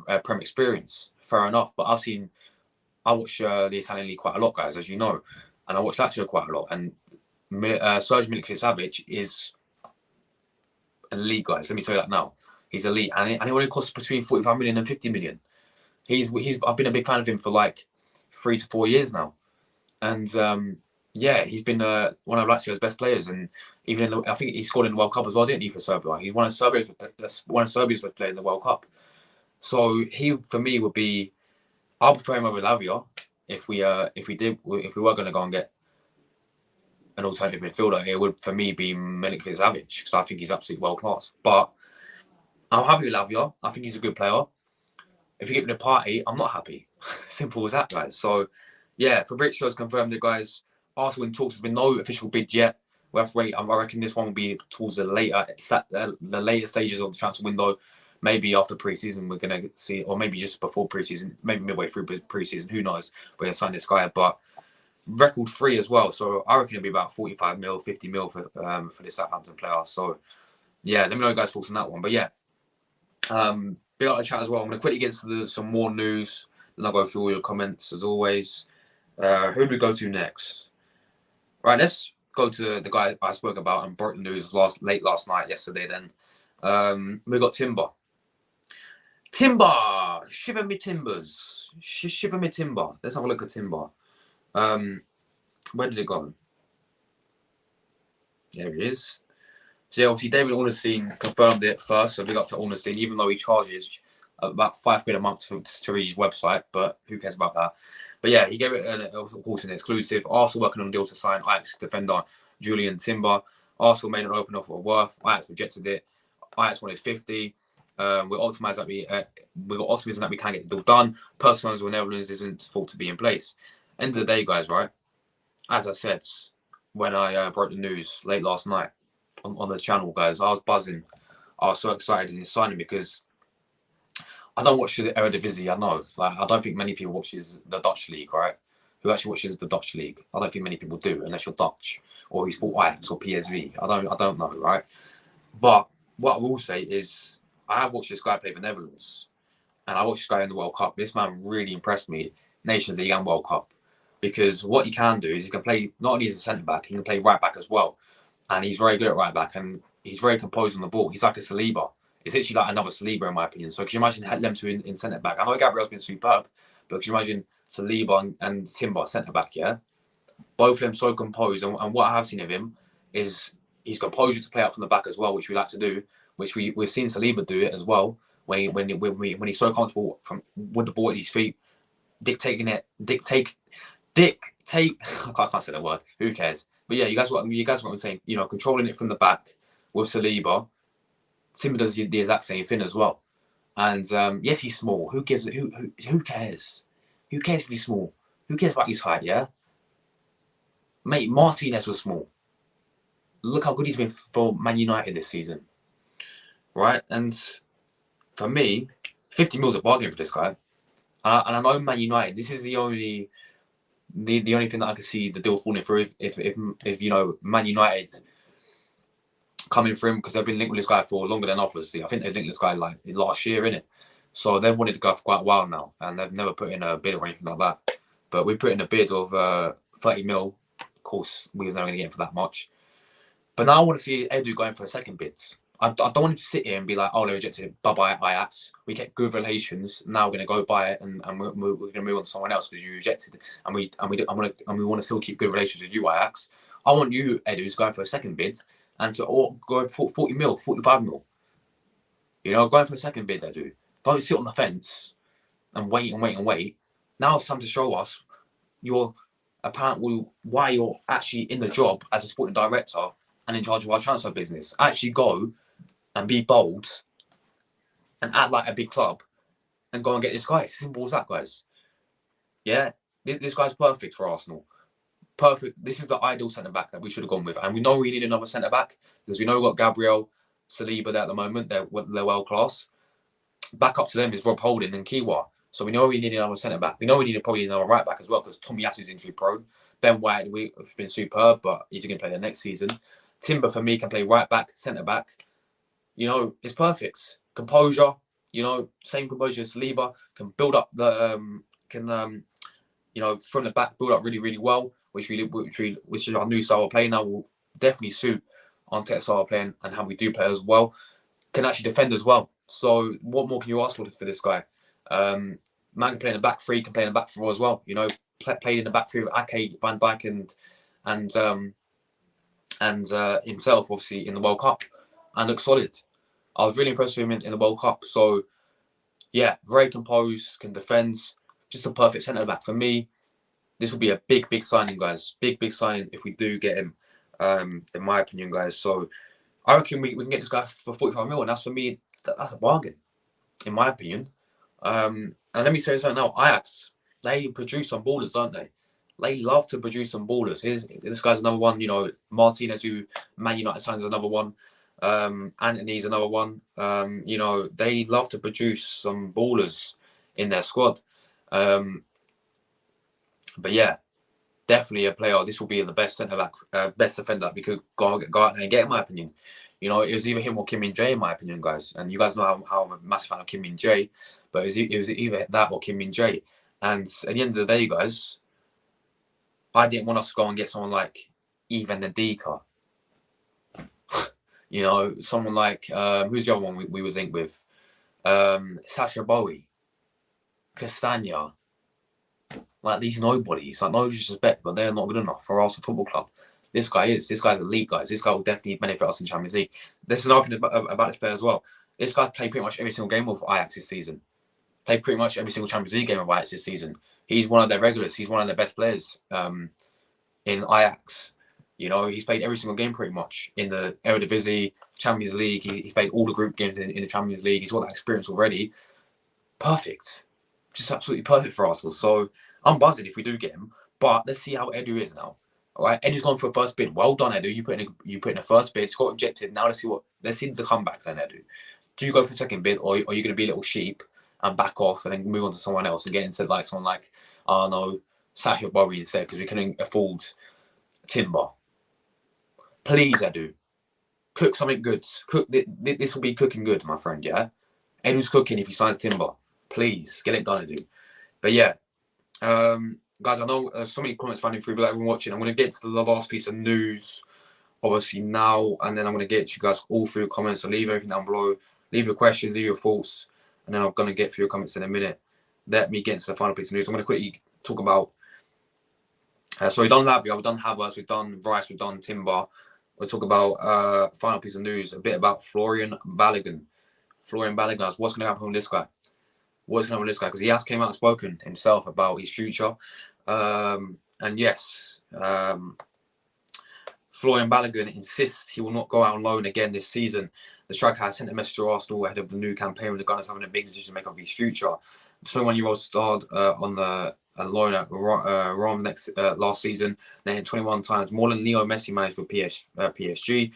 experience. Fair enough, but I watch the Italian league quite a lot, guys, as you know, and I watch Lazio quite a lot. And Serge Milinkovic Savic is elite, guys. Let me tell you that now. He's elite, and he only costs between 45 million and 50 million. I've been a big fan of him for like 3 to 4 years now, and yeah, he's been one of Lazio's best players, and even I think he scored in the World Cup as well, didn't he, for Serbia? He's one of Serbia's best players in the World Cup. So he, for me, would be. I'll prefer him over Lavia if we were going to go and get an alternative midfielder. It would, for me, be Milinkovic Savic because I think he's absolutely world class. But I'm happy with Lavia. I think he's a good player. If you get me the Partey, I'm not happy. Simple as that, guys. So, yeah, Fabrizio's confirmed it, guys. Arsenal in talks. There's been no official bid yet. We'll have to wait. I reckon this one will be towards the later stages of the transfer window. Maybe after pre-season, we're going to see, or maybe just before pre-season, maybe midway through pre-season. Who knows? We're going to sign this guy, but record free as well. So I reckon it'll be about 45 mil, 50 mil for this Southampton player. So, yeah, let me know your guys' thoughts on that one. But yeah, big out of chat as well. I'm going to quickly get to some more news. Then I'll go through all your comments as always. Who do we go to next? Right, let's go to the guy I spoke about and broke the news late last night, yesterday. Then we got Timber. Shiver me timbers. Shiver me timber. Let's have a look at Timber. Where did it go? There it is. So yeah, obviously David Ornstein confirmed it first, so big up to Ornstein, even though he charges about £5 a month to read his website, but who cares about that? But yeah, he gave it, of course, an exclusive. Arsenal working on a deal to sign Ajax defender Jurrien Timber. Arsenal made an open offer of worth. Ajax rejected it. Ajax wanted 50. We're optimised that we got optimism that we can get the deal done. Personal loans with Netherlands isn't thought to be in place. End of the day, guys, right? As I said when I broke the news late last night on the channel, guys, I was buzzing. I was so excited in his signing because I don't watch the Eredivisie. I know, like, I don't think many people watches the Dutch league, right? Who actually watches the Dutch league? I don't think many people do, unless you're Dutch or you support Ajax or PSV. I don't know, right? But what I will say is, I have watched this guy play for Netherlands, and I watched this guy in the World Cup. This man really impressed me, Nations League and World Cup, because what he can do is he can play not only as a centre back, he can play right back as well, and he's very good at right back, and he's very composed on the ball. He's like a Saliba. It's literally like another Saliba in my opinion. So can you imagine them two in centre back? I know Gabriel's been superb, but can you imagine Saliba and Timber centre back? Yeah, both of them so composed, and what I have seen of him is he's composure to play out from the back as well, which we like to do, which we've seen Saliba do it as well when he's so comfortable with the ball at his feet, dictating it, dictate. I can't say that word. Who cares? But yeah, you guys what I'm saying. You know, controlling it from the back with Saliba. Timber does the exact same thing as well. And yes, he's small. Who cares? Who cares? Who cares if he's small? Who cares about his height? Yeah, mate. Martinez was small. Look how good he's been for Man United this season, right? And for me, 50 mil is a bargain for this guy. And I know Man United. This is the only the only thing that I could see the deal falling through if you know, Man United coming for him, because they've been linked with this guy for longer than obviously. I think they linked this guy like last year, innit? So they've wanted to go for quite a while now, and they've never put in a bid or anything like that. But we put in a bid of 30 mil. Of course, we was never going to get him for that much. But now I want to see Edu going for a second bid. I don't want him to sit here and be like, oh, they rejected it. Bye-bye, Ajax. We kept good relations. Now we're going to go buy it, and we're going to move on to someone else because you rejected it. And we want to still keep good relations with you, Ajax. I want you, Edu's going for a second bid, and to go for 40 mil, 45 mil. You know, going for a second bid, Edu. Don't sit on the fence and wait and wait and wait. Now it's time to show us why you're actually in the job as a sporting director and in charge of our transfer business. Actually go and be bold and act like a big club and go and get this guy. Simple as that, guys. Yeah, this guy's perfect for Arsenal. Perfect. This is the ideal centre-back that we should have gone with. And we know we need another centre-back because we know we've got Gabriel, Saliba there at the moment. They're world-class. Back up to them is Rob Holding and Kiwa. So we know we need another centre-back. We know we need probably another right-back as well because Tommy Yass is injury-prone. Ben White has been superb, but he's going to play the next season. Timber, for me, can play right-back, centre-back. You know, it's perfect. Composure, you know, same composure as Saliba. Can build up you know, from the back, build up really, really well, which is our new style of play now. Will definitely suit Arteta's style of playing and how we do play as well. Can actually defend as well. So what more can you ask for this guy? Man can play in the back three, can play in the back four as well. You know, played in the back three with Ake, Van Dijk, and himself, obviously, in the World Cup, and looked solid. I was really impressed with him in the World Cup. So, yeah, very composed, can defend. Just a perfect centre-back. For me, this will be a big, big signing, guys. Big, big signing if we do get him, in my opinion, guys. So, I reckon we can get this guy for 45 mil, and that's, for me, that's a bargain, in my opinion. And let me say something now. Ajax, they produce some ballers, don't they? They love to produce some ballers. This guy's another one. You know, Martinez, who Man United signs, another one. Anthony's another one. You know, they love to produce some ballers in their squad. But yeah, definitely a player. This will be the best centre back, best defender that we could go out there and get, in my opinion. You know, it was either him or Kim Min Jae, in my opinion, guys. And you guys know how I'm a massive fan of Kim Min Jae, but it was either that or Kim Min Jae. And at the end of the day, guys, I didn't want us to go and get someone like Ivan Ndika. You know, someone like who's the other one we was linked with? Sacha Bowie, Castagna. Like, these nobodies, like, no disrespect, but they're not good enough for Arsenal Football Club. This guy is. This guy's elite, guys. This guy will definitely benefit us in Champions League. This is another thing about this player as well. This guy played pretty much every single game of Ajax this season. Played pretty much every single Champions League game of Ajax this season. He's one of their regulars. He's one of their best players in Ajax. You know, he's played every single game pretty much in the Eredivisie, Champions League. He's played all the group games in the Champions League. He's got that experience already. Perfect. Just absolutely perfect for Arsenal. So I'm buzzing if we do get him. But let's see how Edu is now. All right, Edu's gone for a first bid. Well done, Edu. You put in a first bid. It's got rejected. Now let's see the comeback then, Edu. Do you go for a second bid, or are you going to be a little sheep and back off and then move on to someone else and get into like someone like, oh no, Sacha Bowie instead, because we couldn't afford Timber? Please, Edu, cook something good. This will be cooking good, my friend. Yeah, Edu's cooking if he signs Timber. Please get it done, Edu. But yeah, guys, I know so many comments finding through, but everyone watching, I'm going to get to the last piece of news, obviously now, and then I'm going to get you guys all through comments. So leave everything down below, leave your questions, leave your thoughts, and then I'm going to get through your comments in a minute. Let me get into the final piece of news. I'm going to quickly talk about. So we've done Lavia, we've done Havertz, we've done Rice, we've done Timber. We'll talk about final piece of news, a bit about Florian Balogun. Florian Balogun, guys, what's going to happen with this guy? What's going on with this guy? Because he has came out and spoken himself about his future. And yes, Florian Balogun insists he will not go out on loan again this season. The striker has sent a message to Arsenal ahead of the new campaign, with the Gunners having a big decision to make of his future. The 21-year-old starred on the loan at Rome last season. They hit 21 times, more than Leo Messi managed for PSG.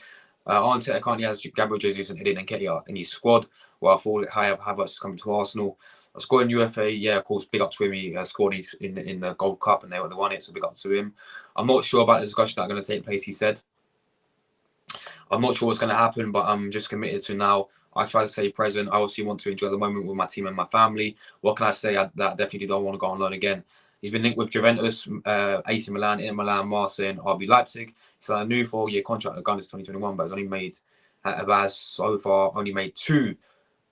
Arteta currently has Gabriel Jesus and Eddie Nketiah in his squad, while Havertz is coming to Arsenal. scored in UFA. Yeah, of course, big up to him. He scored in the Gold Cup and they won it, so big up to him. I'm not sure about the discussion that's going to take place, he said. I'm not sure what's going to happen, but I'm just committed to now. I try to stay present. I obviously want to enjoy the moment with my team and my family. What can I say? I definitely don't want to go on loan again. He's been linked with Juventus, AC Milan, Inter Milan, Marseille, and RB Leipzig. He's on a new 4-year contract at Gunners 2021, but has so far only made 2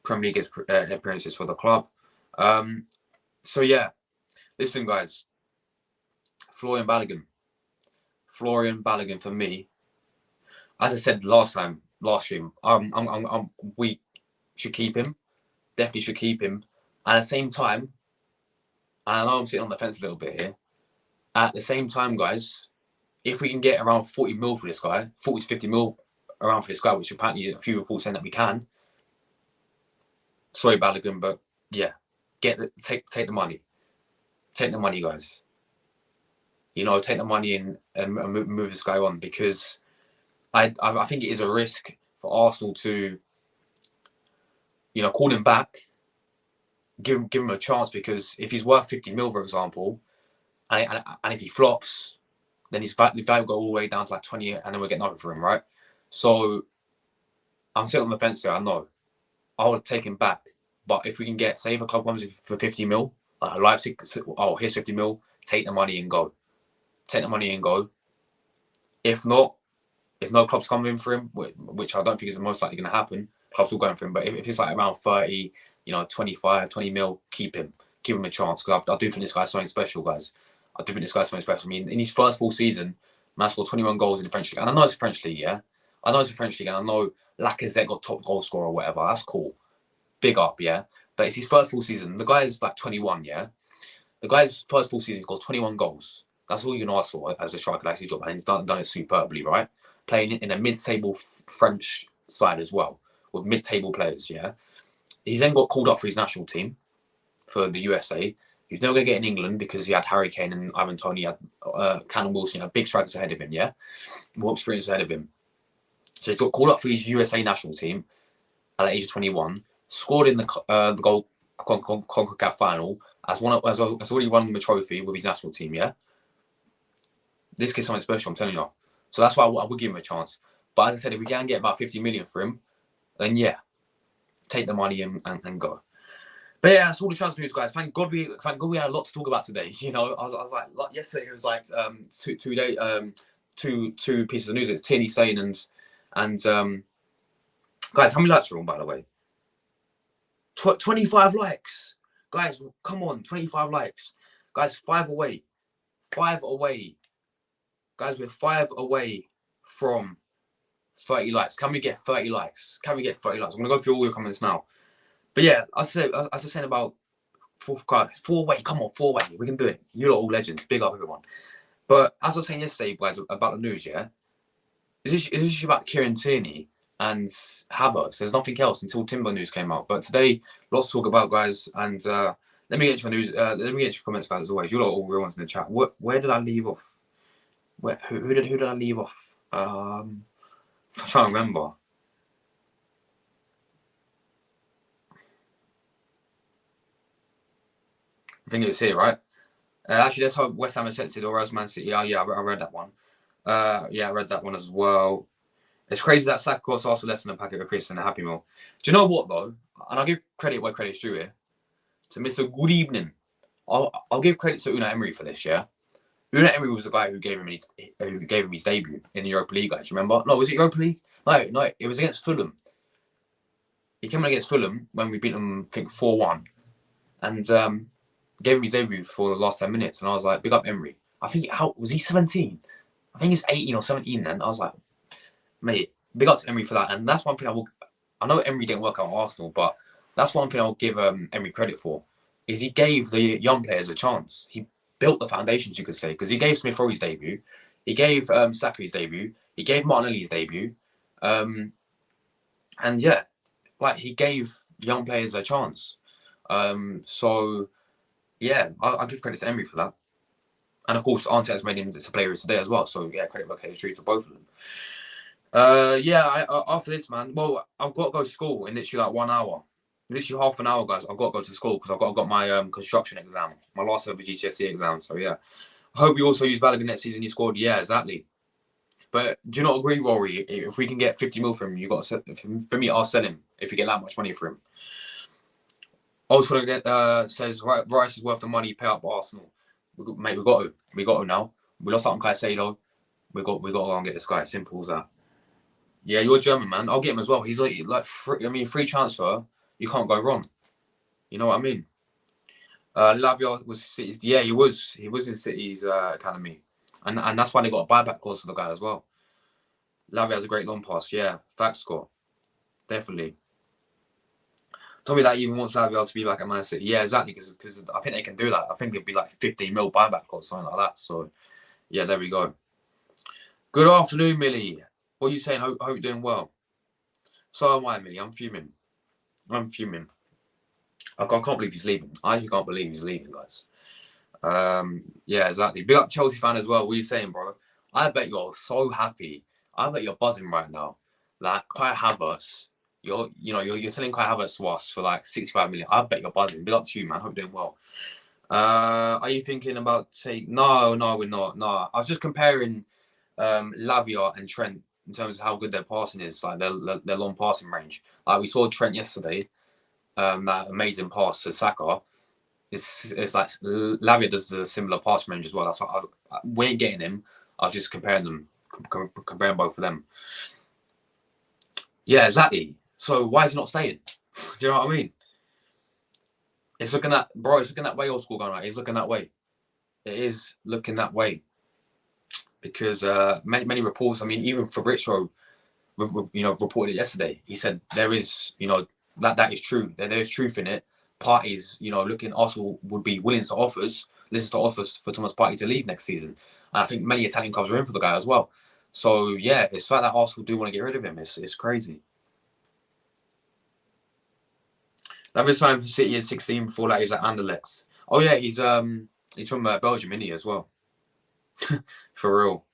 Premier League appearances for the club. So yeah, listen, guys. Florian Balogun for me. As I said last stream, we should keep him. Definitely should keep him. And at the same time, and I know I'm sitting on the fence a little bit here. At the same time, guys, if we can get around 40 mil for this guy, 40 to 50 mil around for this guy, which apparently a few reports saying that we can. Sorry, Balogun, but yeah, take the money. Take the money, guys. Take the money and move this guy on, because I think it is a risk for Arsenal to, call him back, give him a chance, because if he's worth 50 mil, for example, and if he flops, then his value go all the way down to like 20, and then we'll get nothing for him, right? So I'm sitting on the fence here. I know I would take him back, but if we can get, say, if a club comes for 50 mil, Leipzig, here's 50 mil, take the money and go. Take the money and go. If not, if no clubs come in for him, which I don't think is the most likely going to happen, clubs will go in for him. But if it's like around 30, 25, 20 mil, keep him. Give him a chance. Because I do think this guy's something special, guys. I do think this guy's something special. I mean, in his first full season, man scored 21 goals in the French League. And I know it's a French League, yeah? I know it's a French League. And I know Lacazette got top goal scorer or whatever. That's cool. Big up, yeah? But it's his first full season. The guy is like 21, yeah? The guy's first full season, he scores 21 goals. That's all you can ask for as a striker likes his job. And he's done it superbly, right? Playing in a mid-table French side as well, with mid-table players, yeah? He's then got called up for his national team for the USA. He's never going to get in England because he had Harry Kane and Ivan Toney, he had Callum Wilson, had big strikers ahead of him, yeah? More experience ahead of him. So he got called up for his USA national team at the age of 21, scored in the goal CONCACAF final, has already won the trophy with his national team, yeah? This kid's something special, I'm telling you. So that's why I would give him a chance. But as I said, if we can get about 50 million for him, then yeah, take the money and go. But yeah, that's all the transfer news, guys. Thank God we had a lot to talk about today. I was like yesterday it was like two pieces of news. It's Tierney saying and guys, how many likes are on, by the way? 25 likes, guys. Come on, 25 likes, guys. 5 away. Guys, we're 5 away from 30 likes. Can we get 30 likes? I'm going to go through all your comments now. But yeah, as I was saying about 4 away. Come on, 4 away. We can do it. You're all legends. Big up, everyone. But as I was saying yesterday, guys, about the news, yeah? It's just about Jurrien Timber and Havertz. There's nothing else until Timber news came out. But today, lots to talk about, guys. And let me get your news. Let me get your comments, guys, as always. You're all real ones in the chat. Where did I leave off? Who did I leave off? I'm trying to remember. I think it was here, right? Actually, let's hope West Ham are sensitive or else Man City. Oh, yeah, I read that one. Yeah, I read that one as well. It's crazy that Saka costs also less than a packet of crisps and a Happy Meal. Do you know what, though? And I'll give credit where credit's due here. To Mr. Good Evening. I'll give credit to Unai Emery for this, yeah? Unai Emery was the guy who gave him his debut in the Europa League, guys. Remember? No, was it Europa League? No, it was against Fulham. He came in against Fulham when we beat them, I think, 4-1. And gave him his debut for the last 10 minutes. And I was like, big up Emery. I think, was he 17? I think he's 18 or 17 then. I was like, mate, big up to Emery for that. And that's one thing I know Emery didn't work out at Arsenal, but that's one thing I'll give Emery credit for, is he gave the young players a chance. He built the foundations, you could say, because he gave Smith Rowe his debut. He gave Saka his debut. He gave Martinelli his debut. And yeah, like, he gave young players a chance. So yeah, I'll give credit to Emery for that. And of course, Arteta's made him a player today as well. So yeah, credit where credit's due to both of them. Yeah, after this, man, well, I've got to go to school in literally like 1 hour. literally half an hour, guys. I've got to go to school because I've got my construction exam, my last ever GCSE exam. So yeah, I hope you also use Balogun next season. You scored, yeah, exactly. But do you not agree, Rory? If we can get 50 mil from him, you got to for me. I'll sell him if you get that much money for him. Also, says Rice is worth the money. Pay up Arsenal, mate. We got to now. We lost something Caicedo. We got to go and get this guy. Simple as that. Yeah, you're German, man. I'll get him as well. He's like free transfer. You can't go wrong. You know what I mean? Lavia was City's. Yeah, he was. He was in City's academy, and that's why they got a buyback clause for the guy as well. Lavia has a great long pass. Yeah, facts, Scott. Definitely. Tell me that even wants Lavia to be back at Man City. Yeah, exactly. Because I think they can do that. I think it'd be like 15 mil buyback or something like that. So, yeah, there we go. Good afternoon, Millie. What are you saying? Hope you're doing well. So am I, Millie. I'm fuming. I can't believe he's leaving. I actually can't believe he's leaving, guys. Yeah, exactly. Big up Chelsea fan as well. What are you saying, bro? I bet you're so happy. I bet you're buzzing right now. Like Kai Havertz, you're selling Kai Havertz to us for like 65 million. I bet you're buzzing. Big up to you, man. Hope you're doing well. Are you thinking about No, we're not. No, I was just comparing Lavia and Trent in terms of how good their passing is, like their long passing range. Like we saw Trent yesterday. That amazing pass to Saka. It's like Lavia does a similar pass range as well. That's why we ain't getting him. I was just comparing both of them. Yeah, exactly. So why is he not staying? Do you know what I mean? It's looking that way. Old school going right. It's looking that way. It is looking that way because many reports. I mean, even Fabrizio, reported it yesterday. He said there is, that is true. There is truth in it. Parties, looking Arsenal would be willing to listen to offers for Thomas Partey to leave next season. And I think many Italian clubs are in for the guy as well. So yeah, it's the fact that Arsenal do want to get rid of him. It's crazy. Lavia's signing for City is 16. Before that, he was at Anderlecht. Oh yeah, he's from Belgium, isn't he, as well? For real.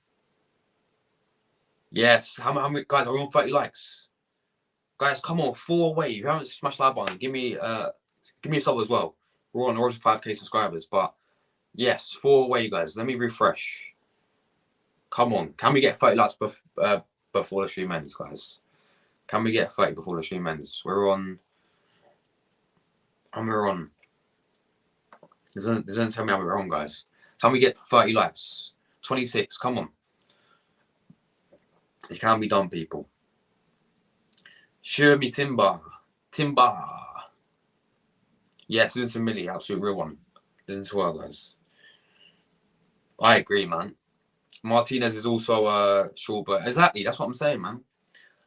Yes. How many guys are we on 30 likes? Guys, come on, 4 away. If you haven't smashed that button, give me a sub as well. We're on the road to 5k subscribers, but yes, 4 away, guys. Let me refresh. Come on, can we get 30 likes before the stream ends, guys? Can we get 30 before the stream ends? We're on. Doesn't tell me I'm wrong, guys. Can we get 30 likes? 26. Come on. It can be done, people. Jurrien Timber. Yes, listen to Millie, absolute real one. Listen to her, guys. I agree, man. Martinez is also short, but exactly, that's what I'm saying, man.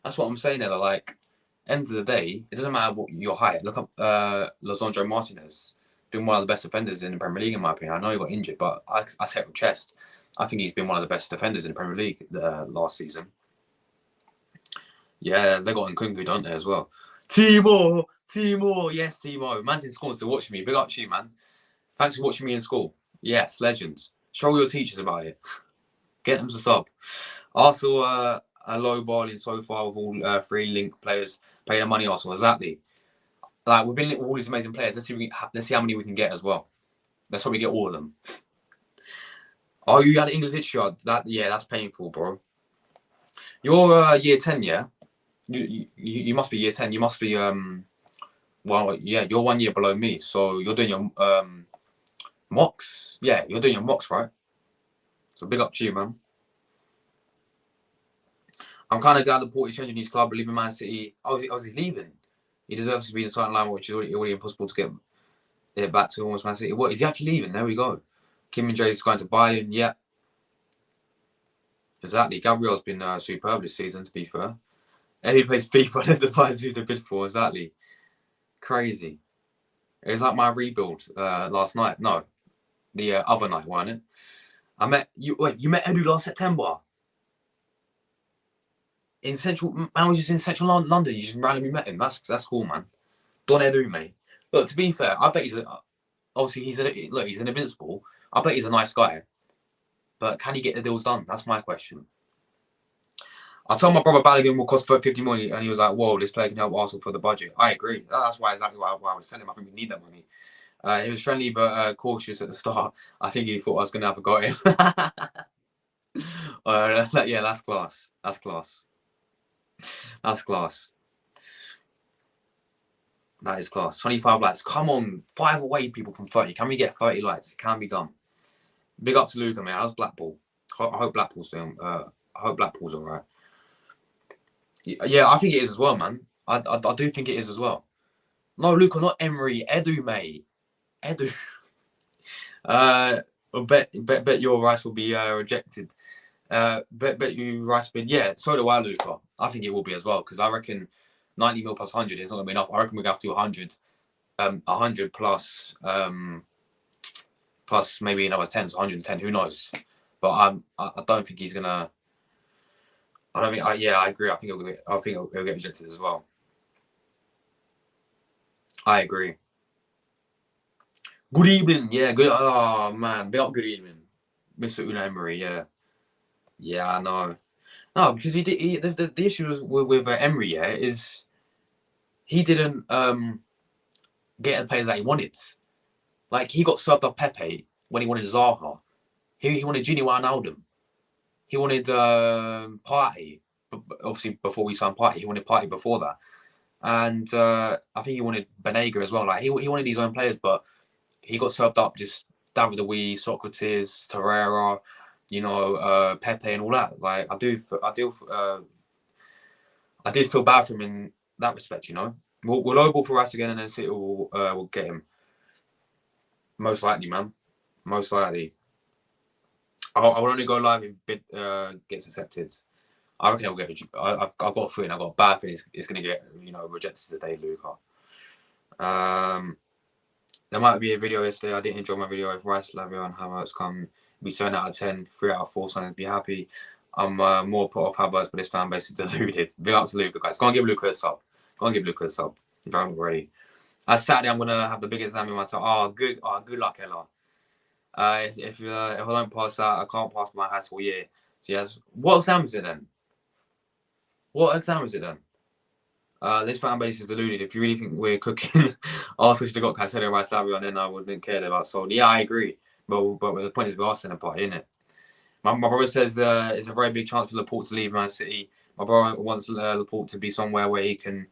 That's what I'm saying, Ella. Like, end of the day, it doesn't matter what your height. Look up Lisandro Martinez, been one of the best defenders in the Premier League, in my opinion. I know he got injured, but I say it with chest. I think he's been one of the best defenders in the Premier League last season. Yeah, they got Nkunku, don't they, as well? Timor, yes, Timor. Man's in school still watching me. Big up to you, man. Thanks for watching me in school. Yes, legends. Show all your teachers about it. Get them to sub. Arsenal are low balling so far with all 3 link players. Pay the money, Arsenal. Exactly. Like we've been linked with all these amazing players. Let's see how many we can get as well. Let's hope we get all of them. Oh, you had English literature. That's painful, bro. You're year 10, yeah. You must be year 10. You must be well, yeah. You're 1 year below me, so you're doing your mocks. Yeah, you're doing your mocks, right? So big up to you, man. I'm kind of glad the Porte's changing his club, leaving Man City. Oh, is he leaving? He deserves to be in the starting line, which is already impossible to get it back to almost Man City. What, is he actually leaving? There we go. Kim and Jay's going to Bayern. Yeah. Exactly. Gabriel's been superb this season, to be fair. And he plays FIFA and defines who to bid for. Exactly. Crazy. It was like my rebuild last night. No, the other night, wasn't it? I met you. Wait, you met Edu last September in central. I was just in central London. You just randomly met him. That's cool, man. Don Edu, mate. Look, to be fair, I bet he's he's an invincible. I bet he's a nice guy, but can he get the deals done? That's my question. I told my brother Balogun will cost 50 million, and he was like, "Whoa, this player can help Arsenal for the budget." I agree. That's why exactly why I was telling him I think we need that money. He was friendly but cautious at the start. I think he thought I was going to have a go at him. Yeah, that's class. That's class. That's class. That is class. 25 likes. Come on. 5 away, people, from 30. Can we get 30 likes? It can be done. Big up to Luca, man. How's Blackpool? I hope Blackpool's doing. I hope Blackpool's all right. Yeah, I think it is as well, man. I do think it is as well. No, Luca, not Emery. Edu, mate. Edu. I bet your Rice will be rejected. Bet you Rice bid. Yeah, so do I, Luca. I think it will be as well, because I reckon 90 mil plus 100 is not going to be enough. I reckon we're going to have to do 100. 100 plus plus maybe another 10, so 110. Who knows? But I don't think he's gonna. I don't think. Yeah, I agree. I think he'll get rejected as well. I agree. Good evening. Yeah, good. Oh man, big up. Good evening, Mr. Unai Emery. Yeah, yeah, I know. No, because the issue with Emery, yeah, is he didn't get the players that he wanted. Like, he got subbed off Pepe when he wanted Zaha. He wanted Gini Wijnaldum. He wanted Partey. Obviously, before we signed Partey, he wanted Partey before that. And I think he wanted Banega as well. Like, he wanted his own players, but he got subbed up just David Luiz, Socrates, Torreira, Pepe and all that. Like, I did feel bad for him in that respect. We'll lowball for Rice again, and then City will get him. Most likely, man. Most likely. I will only go live if bid gets accepted. I reckon it'll get. I've got a feeling. I've got a bad feeling it's going to get rejected today, Luca. There might be a video yesterday. I didn't enjoy my video. If Rice, Lavia, and Havertz come, be 7 out of 10, 3 out of 4, so I'd be happy. I'm more put off Havertz, but this fan base is deluded. Big up to Luca, guys. Go and give Luca a sub. Go and give Luca a sub if I haven't already. Saturday, I'm gonna have the biggest exam in my time. Good luck, Ella. If I don't pass that, I can't pass my high school year. So yes, what exam is it then? This fan base is deluded. If you really think we're cooking, Arsenal should have got Caicedo, Rice, Lavia, and then I wouldn't care about Sol. Yeah, I agree. But the point is, we are sending a party, isn't it? My brother says it's a very big chance for Laporte to leave Man City. My brother wants Laporte to be somewhere where he can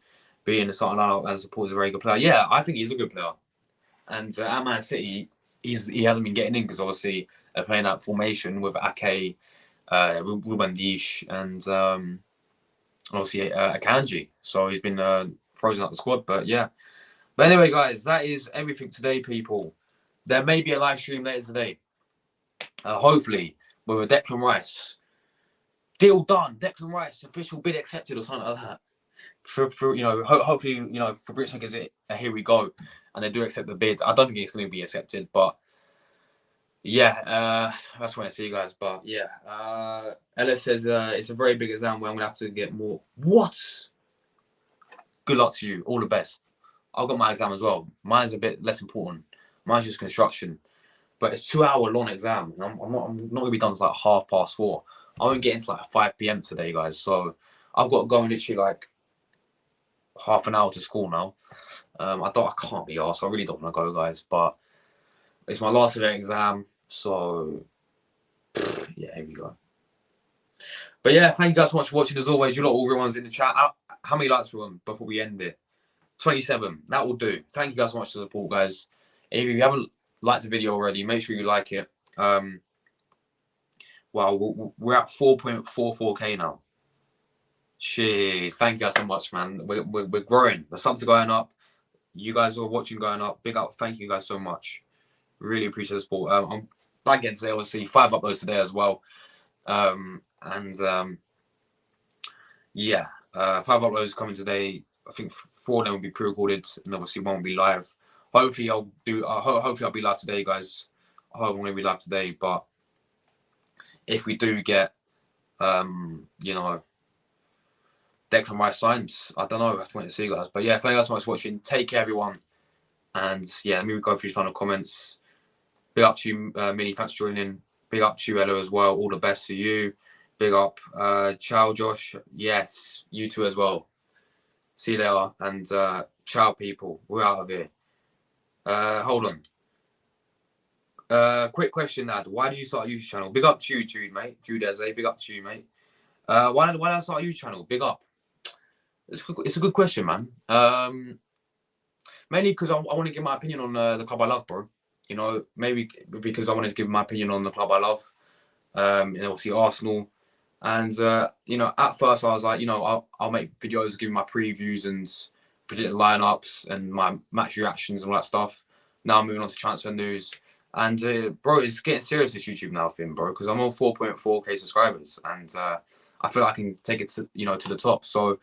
be in the starting lineup, and Laporte is a very good player. Yeah, I think he's a good player. And at Man City, he hasn't been getting in because obviously they're playing that formation with Ake, Ruben Dias, and obviously Akanji. So he's been frozen out the squad. But yeah. But anyway, guys, that is everything today, people. There may be a live stream later today. Hopefully, with a Declan Rice. Deal done. Declan Rice, official bid accepted or something like that. Hopefully, Fabrizio gives it a here we go, and they do accept the bids. I don't think it's going to be accepted, but yeah, that's when I see you guys. But yeah, Ella says it's a very big exam where I'm going to have to get more. What? Good luck to you. All the best. I've got my exam as well. Mine's a bit less important. Mine's just construction, but it's 2-hour long exam. And I'm not going to be done until like 4:30. I won't get into like 5 p.m. today, guys. So I've got to go and literally like half an hour to school now. I can't be arsed. I really don't want to go, guys. But it's my last event exam, so yeah, here we go. But yeah, thank you guys so much for watching. As always, you lot all real ones in the chat. How many likes were on before we end it? 27. That will do. Thank you guys so much for the support, guys. If you haven't liked the video already, make sure you like it. Well, we're at 4.44k now. Jeez, thank you guys so much, man. We're growing. The subs are going up. You guys are watching going up. Big up. Thank you guys so much. Really appreciate the support. I'm back again today, obviously. 5 uploads today as well. Yeah, 5 uploads coming today. I think 4 of them will be pre-recorded, and obviously 1 will be live. Hopefully I'll be live today, guys. I hope I'm going to be live today. But if we do get, Declan Rice signs, I don't know. I have to wait and see, guys. But yeah, thank you guys so much for watching. Take care, everyone. And yeah, let me go through your final comments. Big up to you, Minnie. Thanks for joining. Big up to you, Ella, as well. All the best to you. Big up. Ciao, Josh. Yes, you too as well. See you later. And ciao, people. We're out of here. Hold on. Quick question, lad. Why did you start a YouTube channel? Big up to you, Jude, mate. Jude Eze, big up to you, mate. Why did I start a YouTube channel? Big up. It's a good question, man. Mainly because I want to give my opinion on the club I love, bro. You know, maybe because I wanted to give my opinion on the club I love. And obviously Arsenal. And, you know, at first I was like, you know, I'll make videos giving my previews and predict lineups and my match reactions and all that stuff. Now I'm moving on to transfer news. And, bro, it's getting serious, this YouTube now thing, bro, because I'm on 4.4k subscribers. And I feel like I can take it to, you know, to the top. So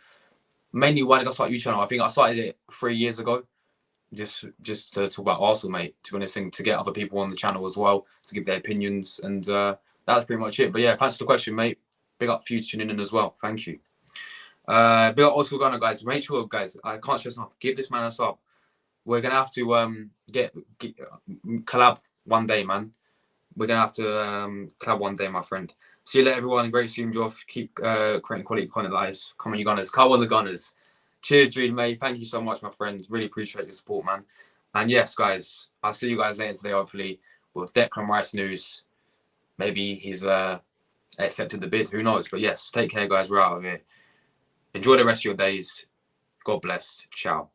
mainly why did I start a YouTube channel? I think I started it 3 years ago. Just to talk about Arsenal, mate. To be honest, to get other people on the channel as well, to give their opinions. And that's pretty much it. But yeah, thanks for the question, mate. Big up for you tuning in as well. Thank you. Big up Oscar Gunner, guys. Make sure, guys, I can't stress enough. Give this man a sub. We're going to have to get collab one day, man. We're going to have to collab one day, my friend. See you later, everyone. Great seeing you off. Keep creating quality content, guys. Come on, you Gunners. Come on, the Gunners. Cheers, Dream, mate. Thank you so much, my friend. Really appreciate your support, man. And yes, guys, I'll see you guys later today, hopefully, with Declan Rice news. Maybe he's accepted the bid. Who knows? But yes, take care, guys. We're out of here. Enjoy the rest of your days. God bless. Ciao.